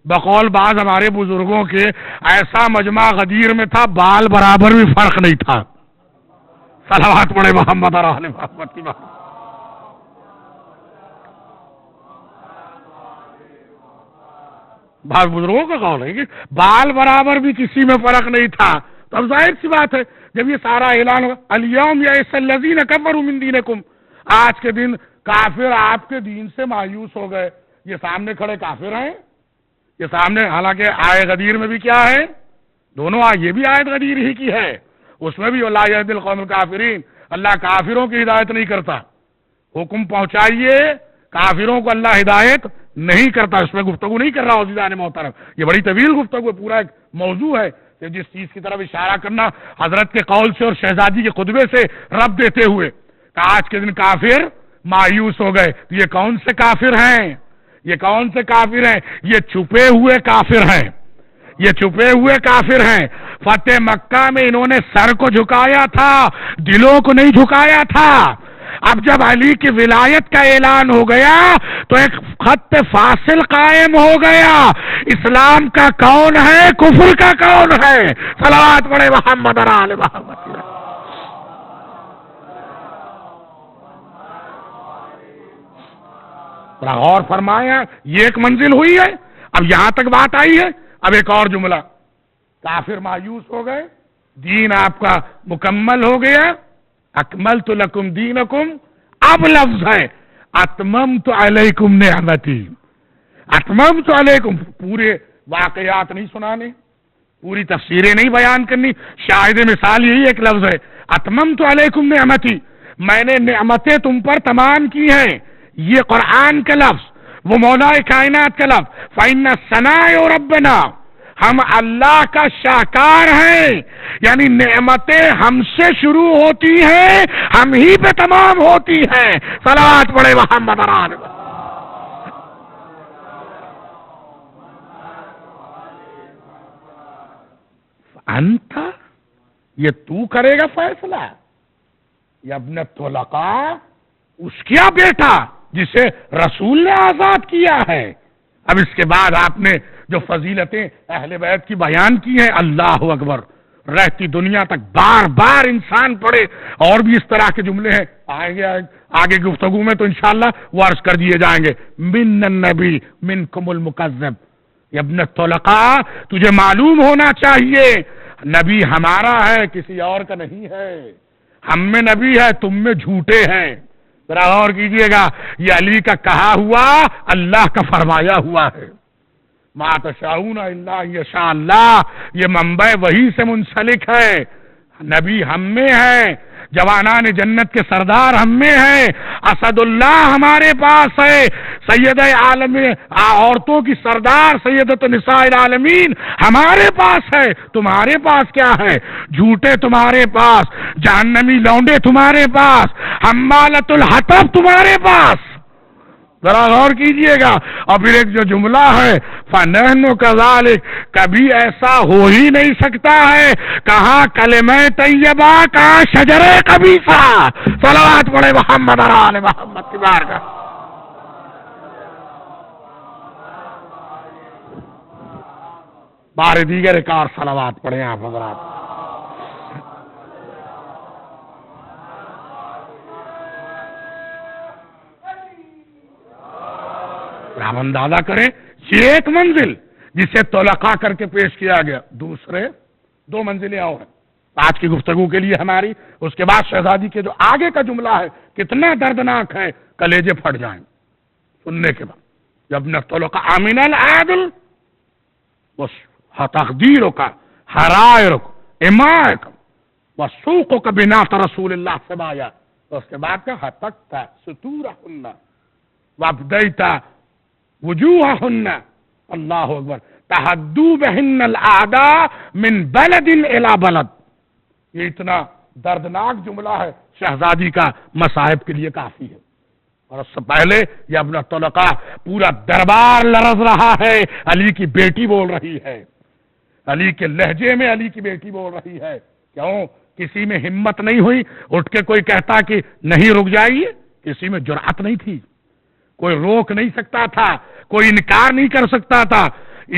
بقول بعض ہمارے بزرگوں کے ایسا مجمع غدیر میں تھا بال برابر بھی فرق نہیں تھا۔ صلوات پڑھے محمد اور آل محمد کی بات۔ بعض بزرگوں کا قول ہے کہ بال برابر بھی کسی میں فرق نہیں تھا، تو اب ظاہر سی بات ہے جب یہ سارا اعلان ہوا، الیوم یئس الذین کفروا من دینکم، آج کے دن کافر آپ کے دین سے مایوس ہو گئے۔ یہ سامنے کھڑے کافر ہیں، یہ سامنے، حالانکہ آئے غدیر میں بھی کیا ہے، دونوں یہ بھی آیت غدیر ہی کی ہے، اس میں بھی لا یہدی القوم الکافرین، اللہ کافروں کی ہدایت نہیں کرتا۔ حکم پہنچائیے، کافروں کو اللہ ہدایت نہیں کرتا۔ اس میں گفتگو نہیں کر رہا ہوں عزیزان محترم، یہ بڑی طویل گفتگو ہے، پورا ایک موضوع ہے کہ جس چیز کی طرف اشارہ کرنا حضرت کے قول سے اور شہزادی کے خطبے سے رب دیتے ہوئے کہ آج کے دن کافر مایوس ہو گئے۔ تو یہ کون سے کافر ہیں؟ یہ کون سے کافر ہیں؟ یہ چھپے ہوئے کافر ہیں، یہ چھپے ہوئے کافر ہیں۔ فتح مکہ میں انہوں نے سر کو جھکایا تھا، دلوں کو نہیں جھکایا تھا۔ اب جب علی کی ولایت کا اعلان ہو گیا تو ایک خط فاصل قائم ہو گیا، اسلام کا کون ہے، کفر کا کون ہے۔ صلوات پڑھے محمد اور آل محمد۔ غور فرمایا، یہ ایک منزل ہوئی ہے، اب یہاں تک بات آئی ہے۔ اب ایک اور جملہ، کافر مایوس ہو گئے، دین آپ کا مکمل ہو گیا، اکملت لکم دینکم، اب لفظ ہے اتممت علیکم نعمتی، اتممت علیکم، پورے واقعات نہیں سنانے، پوری تفسیریں نہیں بیان کرنی، شاہد مثال یہی ایک لفظ ہے، اتممت علیکم نعمتی، میں نے نعمتیں تم پر تمام کی ہیں۔ یہ قرآن کا لفظ، وہ مولا کائنات کا لفظ، فَإِنَّ ثَنَاءَ رَبِّنَا، ہم اللہ کا شاہکار ہیں، یعنی نعمتیں ہم سے شروع ہوتی ہیں، ہم ہی پہ تمام ہوتی ہیں۔ صلوات پڑھے محمد اور آل محمد۔ انت، یہ تو کرے گا فیصلہ، یا ابن طلقا، اس کیا بیٹا جسے رسول نے آزاد کیا ہے۔ اب اس کے بعد آپ نے جو فضیلتیں اہل بیت کی بیان کی ہیں، اللہ اکبر، رہتی دنیا تک بار بار انسان پڑھے۔ اور بھی اس طرح کے جملے ہیں، آئیں گے آگے گفتگو میں تو انشاءاللہ وہ عرض کر دیے جائیں گے۔ من النبی منکم المکذب، ابن طلقا تجھے معلوم ہونا چاہیے نبی ہمارا ہے، کسی اور کا نہیں ہے۔ ہم میں نبی ہے، تم میں جھوٹے ہیں۔ ذرا غور کیجئے گا، یہ علی کا کہا ہوا، اللہ کا فرمایا ہوا ہے۔ ما تشاؤون الا ان یشاء اللہ، یہ منبع وحی سے منسلک ہے۔ نبی ہم میں ہے، جوانان جنت کے سردار ہم میں ہے، اسد اللہ ہمارے پاس ہے، سید عالم عورتوں کی سردار سیدۃ نساء العالمین ہمارے پاس ہے۔ تمہارے پاس کیا ہے؟ جھوٹے تمہارے پاس، جہنمی لونڈے تمہارے پاس، حمالۃ الحطب تمہارے پاس۔ ذرا غور کیجئے گا۔ اور پھر ایک جو جملہ ہے، فَنَحْنُ كَذَلِكَ، کبھی ایسا ہو ہی نہیں سکتا ہے۔ کہاں کلمہ طیبہ، کہاں شجر قبیصہ۔ صلوات پڑھے محمد اور آل محمد کی بارگاہ۔ بار دیگر ایک اور صلوات پڑھیں آپ حضرات۔ آپ اندازہ کریں، یہ ایک منزل جسے طلقا کر کے پیش کیا گیا، دوسرے دو منزلیں اور ہیں آج کی گفتگو کے لیے ہماری۔ اس کے بعد شہزادی کے جو آگے کا جملہ ہے کتنا دردناک ہے، کلیجے پھٹ جائیں سننے کے بعد۔ جب نہ طلقا امن العادل تقدیر کا حرائر امائک وسوق کا بنا رسول اللہ سے بایا۔ اس کے بعد کا حتقت ستورہن وابدیت وجوہہن، اللہ اکبر، تحدو بہن الاعداء من بلد الى بلد۔ یہ اتنا دردناک جملہ ہے، شہزادی کا مصائب کے لیے کافی ہے۔ اور اس سے پہلے یہ ابن طلقا، پورا دربار لرز رہا ہے، علی کی بیٹی بول رہی ہے، علی کے لہجے میں علی کی بیٹی بول رہی ہے۔ کیوں؟ کسی میں ہمت نہیں ہوئی اٹھ کے کوئی کہتا کہ نہیں رک جائیے، کسی میں جرأت نہیں تھی، کوئی روک نہیں سکتا تھا، کوئی انکار نہیں کر سکتا تھا۔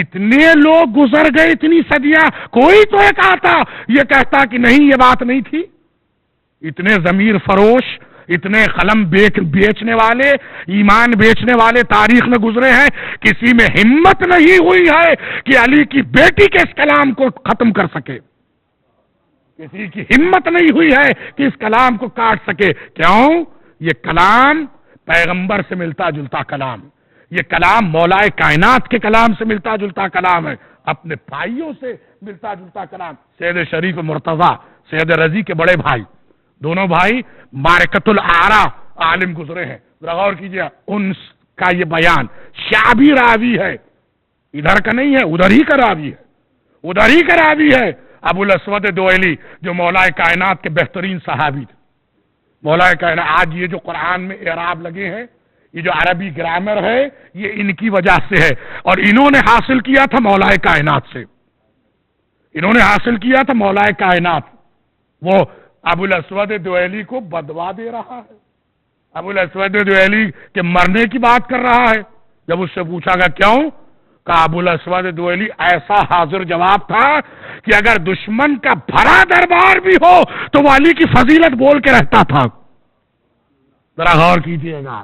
اتنے لوگ گزر گئے، اتنی صدیاں، کوئی تو ایک آتا یہ کہتا کہ نہیں یہ بات نہیں تھی۔ اتنے ضمیر فروش، اتنے قلم بیچنے والے، ایمان بیچنے والے تاریخ میں گزرے ہیں، کسی میں ہمت نہیں ہوئی ہے کہ علی کی بیٹی کے اس کلام کو ختم کر سکے، کسی کی ہمت نہیں ہوئی ہے کہ اس کلام کو کاٹ سکے۔ کیوں؟ یہ کلام پیغمبر سے ملتا جلتا کلام، یہ کلام مولا کائنات کے کلام سے ملتا جلتا کلام ہے، اپنے بھائیوں سے ملتا جلتا کلام۔ سید شریف مرتضی، سید رضی کے بڑے بھائی، دونوں بھائی معرکۃ الاعرا عالم گزرے ہیں۔ غور کیجیے، ان کا یہ بیان شعبی راوی ہے، ادھر کا نہیں ہے، ادھر ہی کا راوی ہے، ادھر ہی کا راوی ہے۔ ابو الاسود دوئلی جو مولا کائنات کے بہترین صحابی تھے، مولا کائنات، آج یہ جو قرآن میں اعراب لگے ہیں، یہ جو عربی گرامر ہے، یہ ان کی وجہ سے ہے، اور انہوں نے حاصل کیا تھا مولا کائنات سے، انہوں نے حاصل کیا تھا مولا کائنات۔ وہ ابو الاسود دوئلی کو بدوا دے رہا ہے، ابو الاسود دوئلی کے مرنے کی بات کر رہا ہے۔ جب اس سے پوچھا گیا کیوں، کہ ابو الاسود دوئلی ایسا حاضر جواب تھا کہ اگر دشمن کا بھرا دربار بھی ہو تو وہ علی کی فضیلت بول کے رہتا تھا۔ ذرا غور کیجیے گا،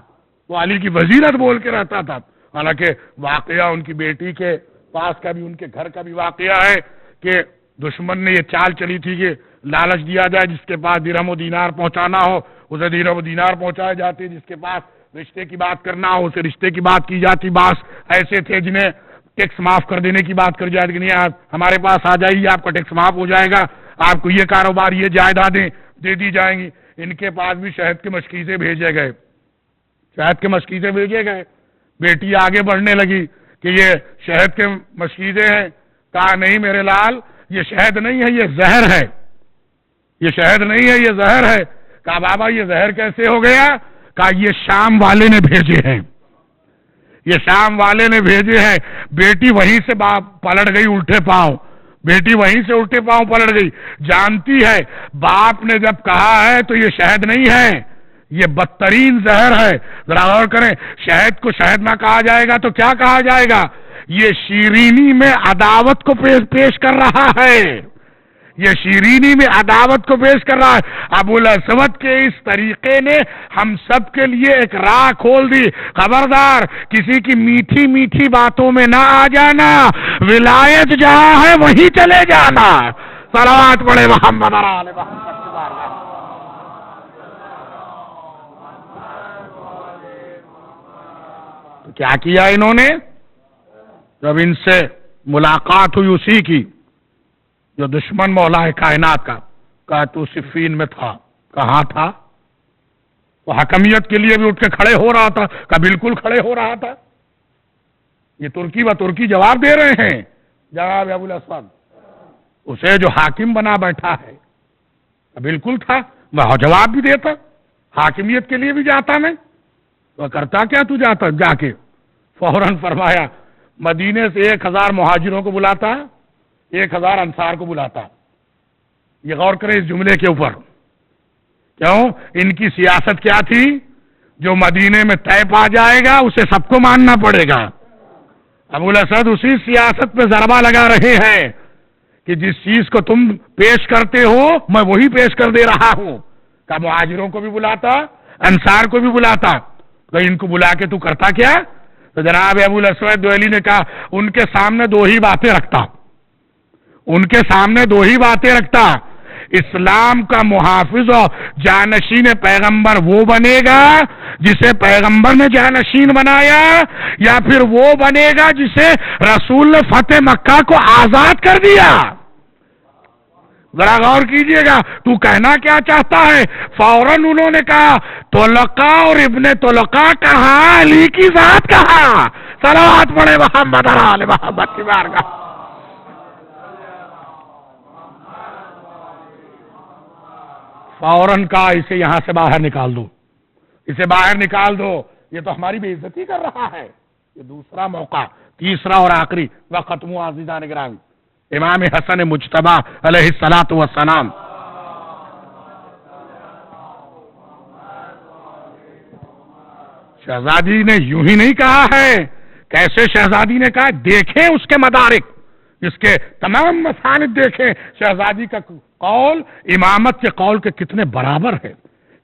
وہ علی کی فضیلت بول کے رہتا تھا۔ حالانکہ واقعہ ان کی بیٹی کے پاس کا بھی، ان کے گھر کا بھی واقعہ ہے کہ دشمن نے یہ چال چلی تھی کہ لالچ دیا جائے، جس کے پاس درہم و دینار پہنچانا ہو اسے درہم و دینار پہنچائے جاتے، جس کے پاس رشتے کی بات کرنا ہو اسے رشتے کی بات کی جاتی۔ بعض ایسے تھے جنہیں ٹیکس معاف کر دینے کی بات کر جائے کہ نہیں آپ ہمارے پاس آ جائیے، آپ کا ٹیکس معاف ہو جائے گا، آپ کو یہ کاروبار، یہ جائیدادیں دے دی جائیں گی۔ ان کے پاس بھی شہد کے مشکیزے بھیجے گئے، شہد کے مشکیزے بھیجے گئے۔ بیٹی آگے بڑھنے لگی کہ یہ شہد کے مشکیزے ہیں، کہا نہیں میرے لال، یہ شہد نہیں ہے، یہ زہر ہے، یہ شہد نہیں ہے، یہ زہر ہے۔ کہا بابا یہ زہر کیسے ہو گیا؟ کہا یہ شام والے نے بھیجے ہیں، یہ شام والے نے بھیجے ہیں۔ بیٹی وہیں سے پلٹ گئی الٹے پاؤں، بیٹی وہیں سے الٹے پاؤں پلٹ گئی. جانتی ہے باپ نے جب کہا ہے تو یہ شہد نہیں ہے, یہ بدترین زہر ہے. ذرا غور کریں, شہد کو شہد نہ کہا جائے گا تو کیا کہا جائے گا؟ یہ شیرینی میں عداوت کو پیش کر رہا ہے, یہ شیرینی میں عداوت کو پیش کر رہا ہے. ابو الاسود کے اس طریقے نے ہم سب کے لیے ایک راہ کھول دی. خبردار کسی کی میٹھی میٹھی باتوں میں نہ آ جانا, ولایت جہاں ہے وہیں چلے جانا. صلوات پڑھے محمد اور آل محمد کی بارگاہ. تو کیا کیا انہوں نے جب ان سے ملاقات ہوئی اسی کی جو دشمن مولا کائنات کا؟ کہا تو صفین میں تھا. کہاں تھا؟ وہ حکمیت کے لیے بھی اٹھ کے کھڑے ہو رہا تھا. کہا بالکل کھڑے ہو رہا تھا. یہ ترکی و ترکی جواب دے رہے ہیں. جواب ابو الاسود اسے جو حاکم بنا بیٹھا ہے بالکل تھا. وہ جواب بھی دیتا, حاکمیت کے لیے بھی جاتا میں. وہ کرتا کیا تو جاتا؟ جا کے فوراً فرمایا مدینے سے 1000 مہاجروں کو بلاتا, 1000 انصار کو بلاتا. یہ غور کریں اس جملے کے اوپر. کیوں؟ ان کی سیاست کیا تھی؟ جو مدینے میں طے پا جائے گا اسے سب کو ماننا پڑے گا. ابو الاسد اسی سیاست پہ ضربہ لگا رہے ہیں کہ جس چیز کو تم پیش کرتے ہو میں وہی پیش کر دے رہا ہوں. کہ مہاجروں کو بھی بلاتا, انصار کو بھی بلاتا. تو ان کو بلا کے تو کرتا کیا؟ تو جناب ابو الاسود دؤلی نے کہا ان کے سامنے 2 ہی باتیں رکھتا, ان کے سامنے 2 ہی باتیں رکھتا. اسلام کا محافظ و جانشین پیغمبر وہ بنے گا جسے پیغمبر نے جانشین بنایا, یا پھر وہ بنے گا جسے رسول نے فتح مکہ کو آزاد کر دیا. ذرا غور کیجئے گا تو کہنا کیا چاہتا ہے. فوراً انہوں نے کہا طلقاء اور ابن طلقاء کہاں, علی کی ذات کہاں. صلوات پڑھے محمد اور آل محمد کی بارگاہ. فوراً کہا اسے یہاں سے باہر نکال دو, اسے باہر نکال دو, یہ تو ہماری بے عزتی کر رہا ہے. یہ دوسرا موقع, تیسرا اور آخری. وختم عزیزان گرامی, امام حسن مجتبی علیہ الصلوۃ والسلام شہزادی نے یوں ہی نہیں کہا ہے. کیسے شہزادی نے کہا؟ دیکھیں اس کے مدارک, اس کے تمام مساند دیکھیں. شہزادی کا قول امامت کے قول کے کتنے برابر ہے,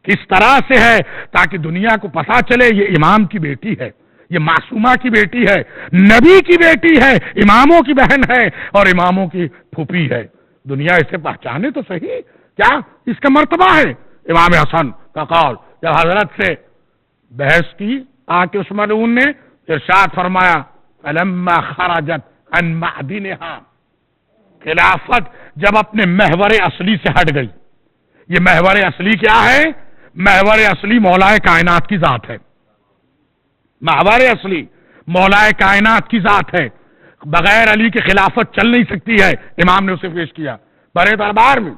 کس طرح سے ہے, تاکہ دنیا کو پتہ چلے یہ امام کی بیٹی ہے, یہ معصومہ کی بیٹی ہے, نبی کی بیٹی ہے, اماموں کی بہن ہے اور اماموں کی پھوپھی ہے. دنیا اسے پہچانے تو صحیح کیا اس کا مرتبہ ہے. امام حسن کا قول جب حضرت سے بحث کی آ کے اس ملعون نے ارشاد فرمایا فلما خرجت عن معدنها, خلافت جب اپنے محور اصلی سے ہٹ گئی. یہ محور اصلی کیا ہے؟ محور اصلی مولا کائنات کی ذات ہے. محور اصلی مولا کائنات کی ذات ہے. بغیر علی کی خلافت چل نہیں سکتی ہے. امام نے اسے پیش کیا بڑے دربار میں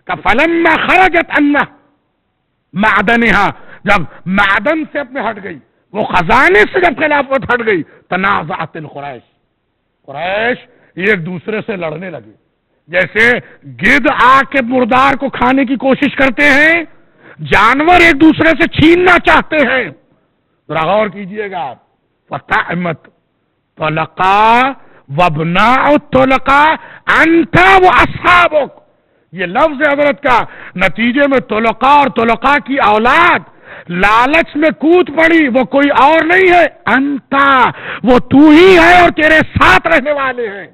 کہ فلما خرجت عن معدنها, جب معدن سے اپنے ہٹ گئی, وہ خزانے سے جب خلافت ہٹ گئی, تنازعت القریش, قریش ایک دوسرے سے لڑنے لگے. جیسے گدھ آ کے مردار کو کھانے کی کوشش کرتے ہیں, جانور ایک دوسرے سے چھیننا چاہتے ہیں. ذرا غور کیجئے گا. فطعمت طلقاء وابناء الطلقاء انت واصحابک, یہ لفظ حضرت کا. نتیجے میں طلقاء اور طلقاء کی اولاد لالچ میں کود پڑی. وہ کوئی اور نہیں ہے, انتا, وہ تو ہی ہے اور تیرے ساتھ رہنے والے ہیں.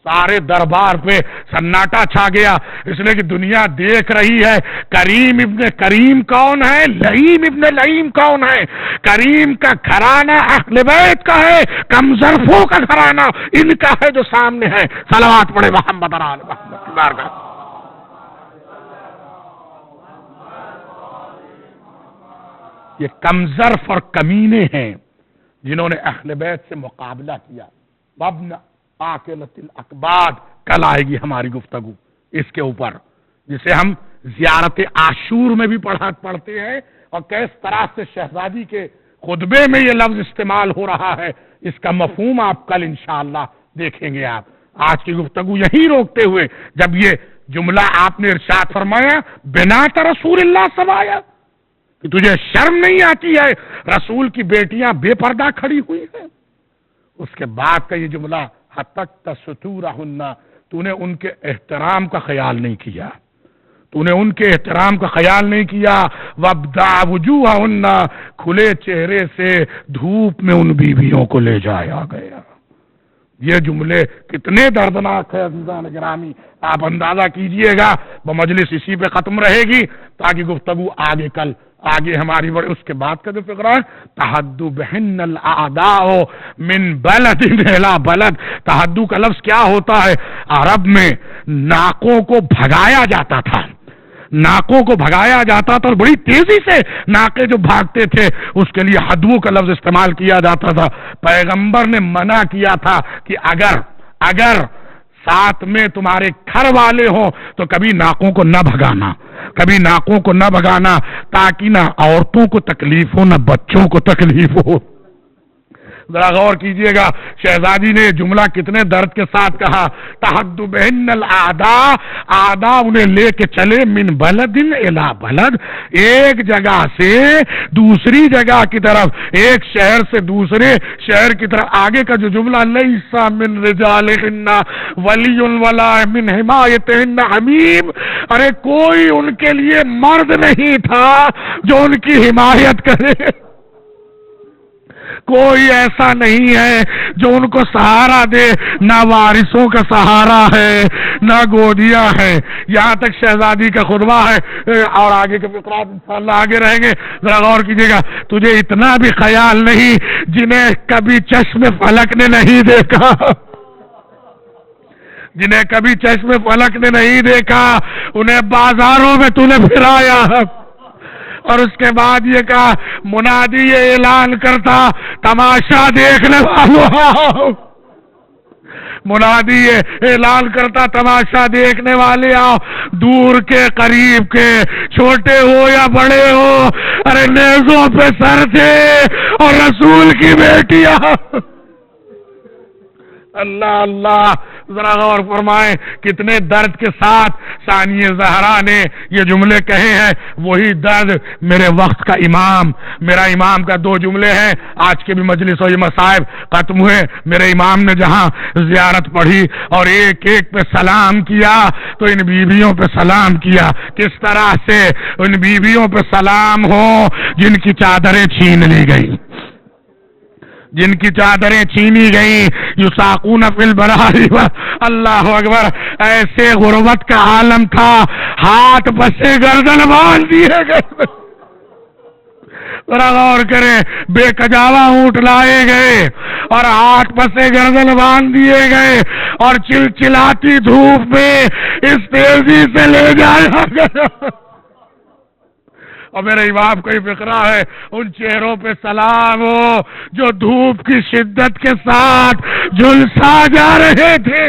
سارے دربار پہ سناٹا چھا گیا, اس لیے کہ دنیا دیکھ رہی ہے کریم ابن کریم کون ہے, لئیم ابن لئیم کون ہے. کریم کا گھرانہ اہل بیت کا ہے, کم ظرفوں کا گھرانہ ان کا ہے جو سامنے ہے. صلوات پڑھے محمد اور آل محمد کی بارگاہ. یہ کمزرف اور کمینے ہیں جنہوں نے اہل بیت سے مقابلہ کیا. وابن آکلت الاکباد, کل آئے گی ہماری گفتگو اس کے اوپر, جسے ہم زیارت عاشور میں بھی پڑھتے ہیں, اور کس طرح سے شہزادی کے خطبے میں یہ لفظ استعمال ہو رہا ہے. اس کا مفہوم آپ کل انشاءاللہ دیکھیں گے. آپ آج کی گفتگو یہی روکتے ہوئے جب یہ جملہ آپ نے ارشاد فرمایا بنات رسول اللہ سوایا، کہ تجھے شرم نہیں آتی ہے، رسول کی بیٹیاں بے پردہ کھڑی ہوئی ہیں، اس کے بعد کا یہ جملہ حتت ستورہن، تو نے ان کے احترام کا خیال نہیں کیا، تو نے ان کے احترام کا خیال نہیں کیا، وابدع وجوہہن، کھلے چہرے سے دھوپ میں ان بیویوں کو لے جایا گیا۔ یہ جملے کتنے دردناک ہے عزیزان گرامی، آپ اندازہ کیجئے گا۔ وہ مجلس اسی پہ ختم رہے گی تاکہ گفتگو آگے ہماری بڑے، اس کے بعد کا جو فقرہ ہے تحدو بہن الاعداء من بلد الى بلد۔ تحدو کا لفظ کیا ہوتا ہے؟ عرب میں ناکوں کو بھگایا جاتا تھا، ناکوں کو بھگایا جاتا تھا اور بڑی تیزی سے ناکے جو بھاگتے تھے اس کے لیے حدو کا لفظ استعمال کیا جاتا تھا۔ پیغمبر نے منع کیا تھا کہ اگر ساتھ میں تمہارے گھر والے ہوں تو کبھی ناکوں کو نہ بھگانا، کبھی ناکوں کو نہ بھگانا، تاکہ نہ عورتوں کو تکلیف ہو نہ بچوں کو تکلیف ہو۔ ذرا غور کیجئے گا شہزادی نے جملہ کتنے درد کے ساتھ کہا، تحدو بہن الاعداء، اعداء انہیں لے کے چلے من بلد الی بلد، ایک جگہ سے دوسری جگہ کی طرف، ایک شہر سے دوسرے شہر کی طرف۔ آگے کا جو جملہ لیس من رجالہن ولی ولا من حمایتہن حمیم، ارے کوئی ان کے لیے مرد نہیں تھا جو ان کی حمایت کرے، کوئی ایسا نہیں ہے جو ان کو سہارا دے، نہ وارثوں کا سہارا ہے نہ گودیاں ہیں۔ یہاں تک شہزادی کا خطبہ ہے اور آگے کے فقرات انشاءاللہ آگے رہیں گے۔ ذرا غور کیجیے گا، تجھے اتنا بھی خیال نہیں جنہیں کبھی چشم فلک نے نہیں دیکھا، جنہیں کبھی چشم فلک نے نہیں دیکھا انہیں بازاروں میں تو نے پھرایا، اور اس کے بعد یہ کہا منادی یہ اعلان کرتا تماشا دیکھنے والوں آؤ، منادی یہ اعلان کرتا تماشا دیکھنے والے آؤ، دور کے قریب کے، چھوٹے ہو یا بڑے ہو، ارے نیزوں پہ سر تھے اور رسول کی بیٹیاں۔ اللہ اللہ، ذرا غور فرمائیں کتنے درد کے ساتھ ثانیہ زہرا نے یہ جملے کہے ہیں۔ وہی درد میرے وقت کا امام، میرا امام کا دو جملے ہیں، آج کے بھی مجلس اور یہ مصائب ختم ہوئے، میرے امام نے جہاں زیارت پڑھی اور ایک ایک پہ سلام کیا تو ان بیویوں پہ سلام کیا۔ کس طرح سے ان بیویوں پہ سلام ہو جن کی چادریں چھین لی گئی، جن کی چادریں چھینی گئیں، یساقون فی البراء، اللہ اکبر، ایسے غربت کا عالم تھا، ہاتھ پسے گردن باندھ دیے گئے۔ ذرا غور کریں، بے کجاوا اونٹ لائے گئے اور ہاتھ پسے گردن باندھ دیے گئے اور چلچلاتی دھوپ میں اس تیزی سے لے جایا گیا۔ اور میرے امام کوئی فقرہ ہے، ان چہروں پہ سلام ہو جو دھوپ کی شدت کے ساتھ جھلسا جا رہے تھے۔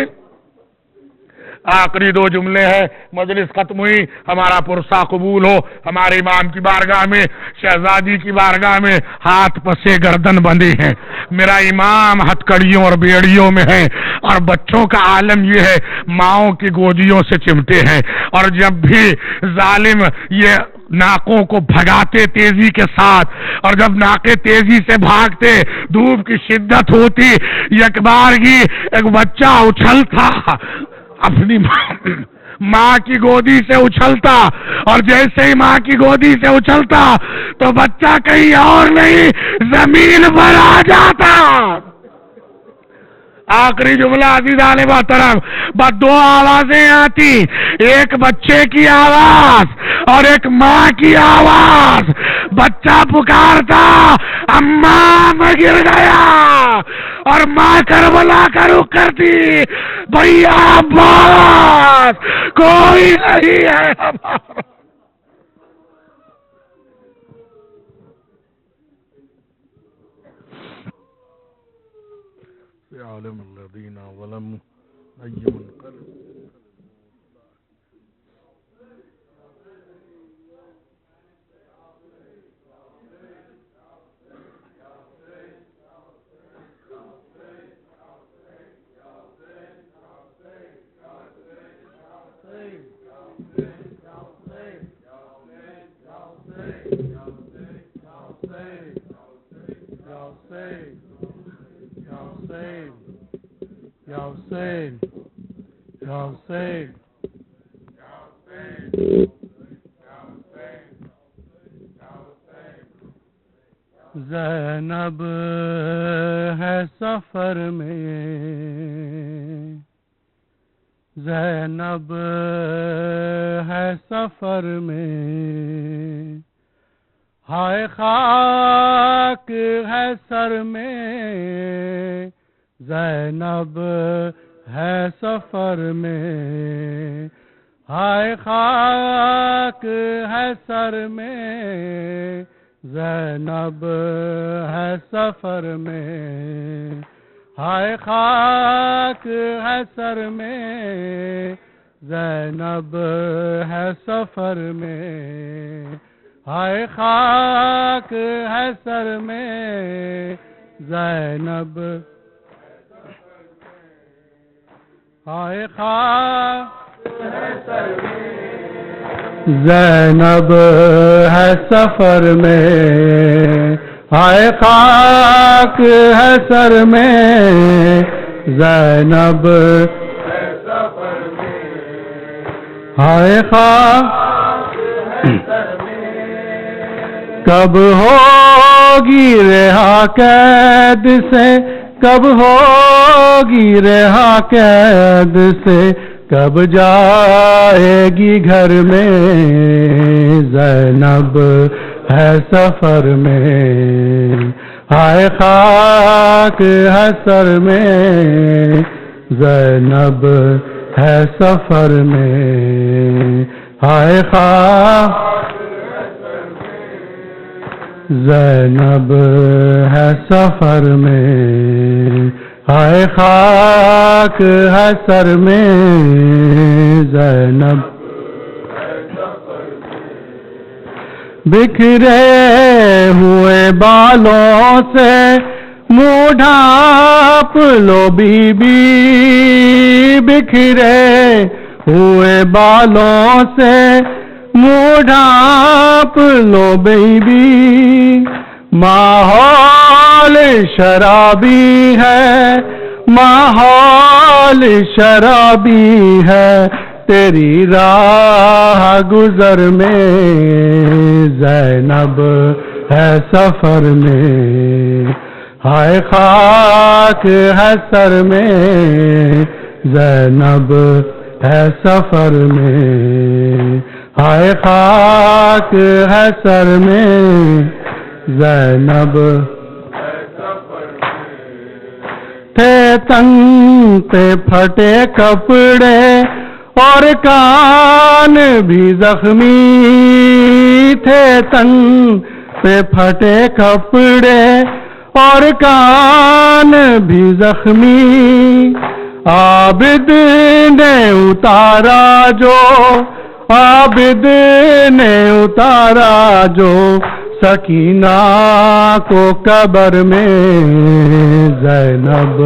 آخری دو جملے ہیں، مجلس ختم ہوئی، ہمارا پرسہ قبول ہو، ہمارے امام کی بارگاہ میں، شہزادی کی بارگاہ میں ہاتھ پسے گردن بندے ہیں، میرا امام ہتھکڑیوں اور بیڑیوں میں ہے، اور بچوں کا عالم یہ ہے ماؤں کی گودیوں سے چمٹے ہیں، اور جب بھی ظالم یہ ناکوں کو بھگاتے تیزی کے ساتھ، اور جب ناکے تیزی سے بھاگتے، دھوپ کی شدت ہوتی، یک بارگی ایک بچہ اچھلتا، اپنی ماں کی گودی سے اچھلتا، اور جیسے ہی ماں کی گودی سے اچھلتا تو بچہ کہیں اور نہیں زمین پر آ جاتا۔ آخری جملہ عزیزان محترم، بس دو آوازیں آتی، ایک بچے کی آواز اور ایک ماں کی آواز، بچہ پکارتا اماں میں گر گیا، اور ماں کربلا کا رخ کرتی بھیا عباس کوئی نہیں ہے ہمارا۔ عالم الذین ظلموا ای منقلب۔ زینب ہے سفر میں، زینب ہے سفر میں، ہائے خاک ہے سر میں، زینب ہے سفر میں، ہائے خاک ہے سر میں، زینب ہے سفر میں، ہائے خاک ہے سر میں، زینب ہے سفر میں، ہائے خاک ہے سر میں، زینب ہائے خاک ہے سر میں، زینب ہے سفر میں، ہائے خاک ہے سر میں، زینب ہے سفر میں، ہائے خاک ہے سر میں، کب ہوگی رہا قید سے، کب ہوگی رہا قید سے، کب جائے گی گھر میں، زینب ہے سفر میں، ہائے خاک ہے سر میں، زینب ہے سفر میں، ہائے خاک ہے سر میں، زینب ہے سفر میں، ہائے خاک ہے سر میں، زینب بکھرے ہوئے بالوں سے منہ ڈھانپ لو بی بی، بکھرے ہوئے بالوں سے منہ ڈھانپ لو بی بی، ماحول شرابی ہے، ماحول شرابی ہے، تیری راہ گزر میں، زینب ہے سفر میں، ہائے خاک ہے سر میں، زینب ہے سفر میں، ہائے خاک ہے سر میں، زینب تھے تن پہ پھٹے کپڑے اور کان بھی زخمی، تھے تن پہ پھٹے کپڑے اور کان بھی زخمی، عابد نے اتارا جو، عابد نے اتارا جو سکینہ کو قبر میں، زینب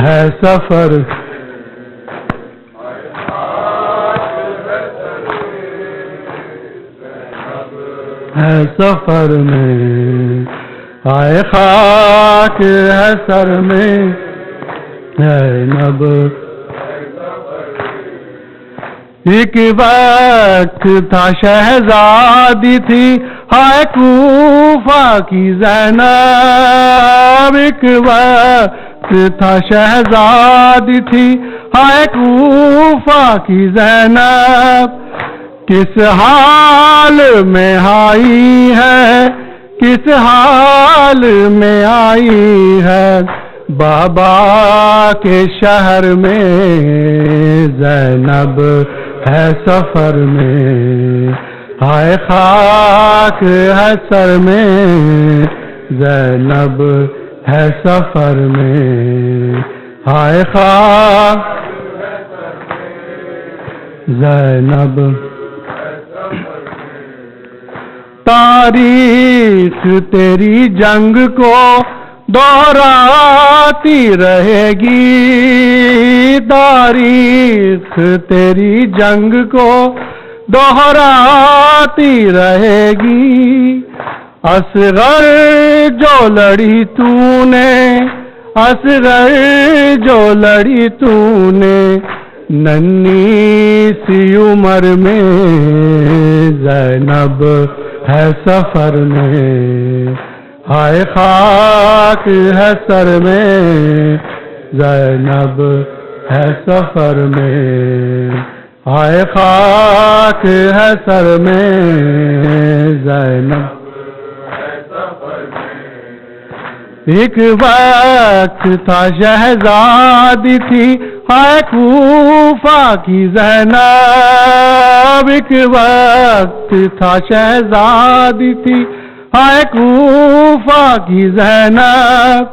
ہے سفر ہے سفر میں، ہائے خاک ہے سر میں، زینب ایک وقت تھا شہزادی تھی، ہائے کوفہ کی زینب، ایک وقت تھا شہزادی تھی، ہائے کوفہ کی زینب، کس حال میں آئی ہے، کس حال میں آئی ہے، بابا کے شہر میں، زینب ہے سفر میں، ہائے خاک ہے سر میں، زینب ہے سفر میں، ہائے خاک زینب، تاریخ تیری جنگ کو دہراتی رہے گی، تاریخ تیری جنگ کو دہراتی رہے گی، اصغر جو لڑی تو نے، اصغر جو لڑی تو نے، ننھی سی عمر میں زینب ہے سفر میں، ہائے خاک ہے سر میں زینب ہے سفر میں، ہائے خاک ہے سر میں زینب۔ ایک وقت تھا شہزادی تھی ہائے کوفہ کی زینب، ایک وقت تھا شہزادی تھی ہائے کوفہ کی زینب،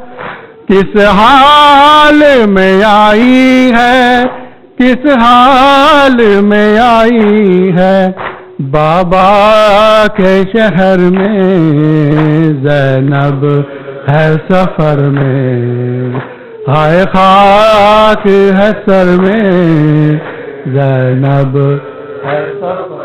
کس حال میں آئی ہے، کس حال میں آئی ہے، بابا کے شہر میں زینب ہے سفر میں، ہائے خاک ہے سر میں زینب ہے سفر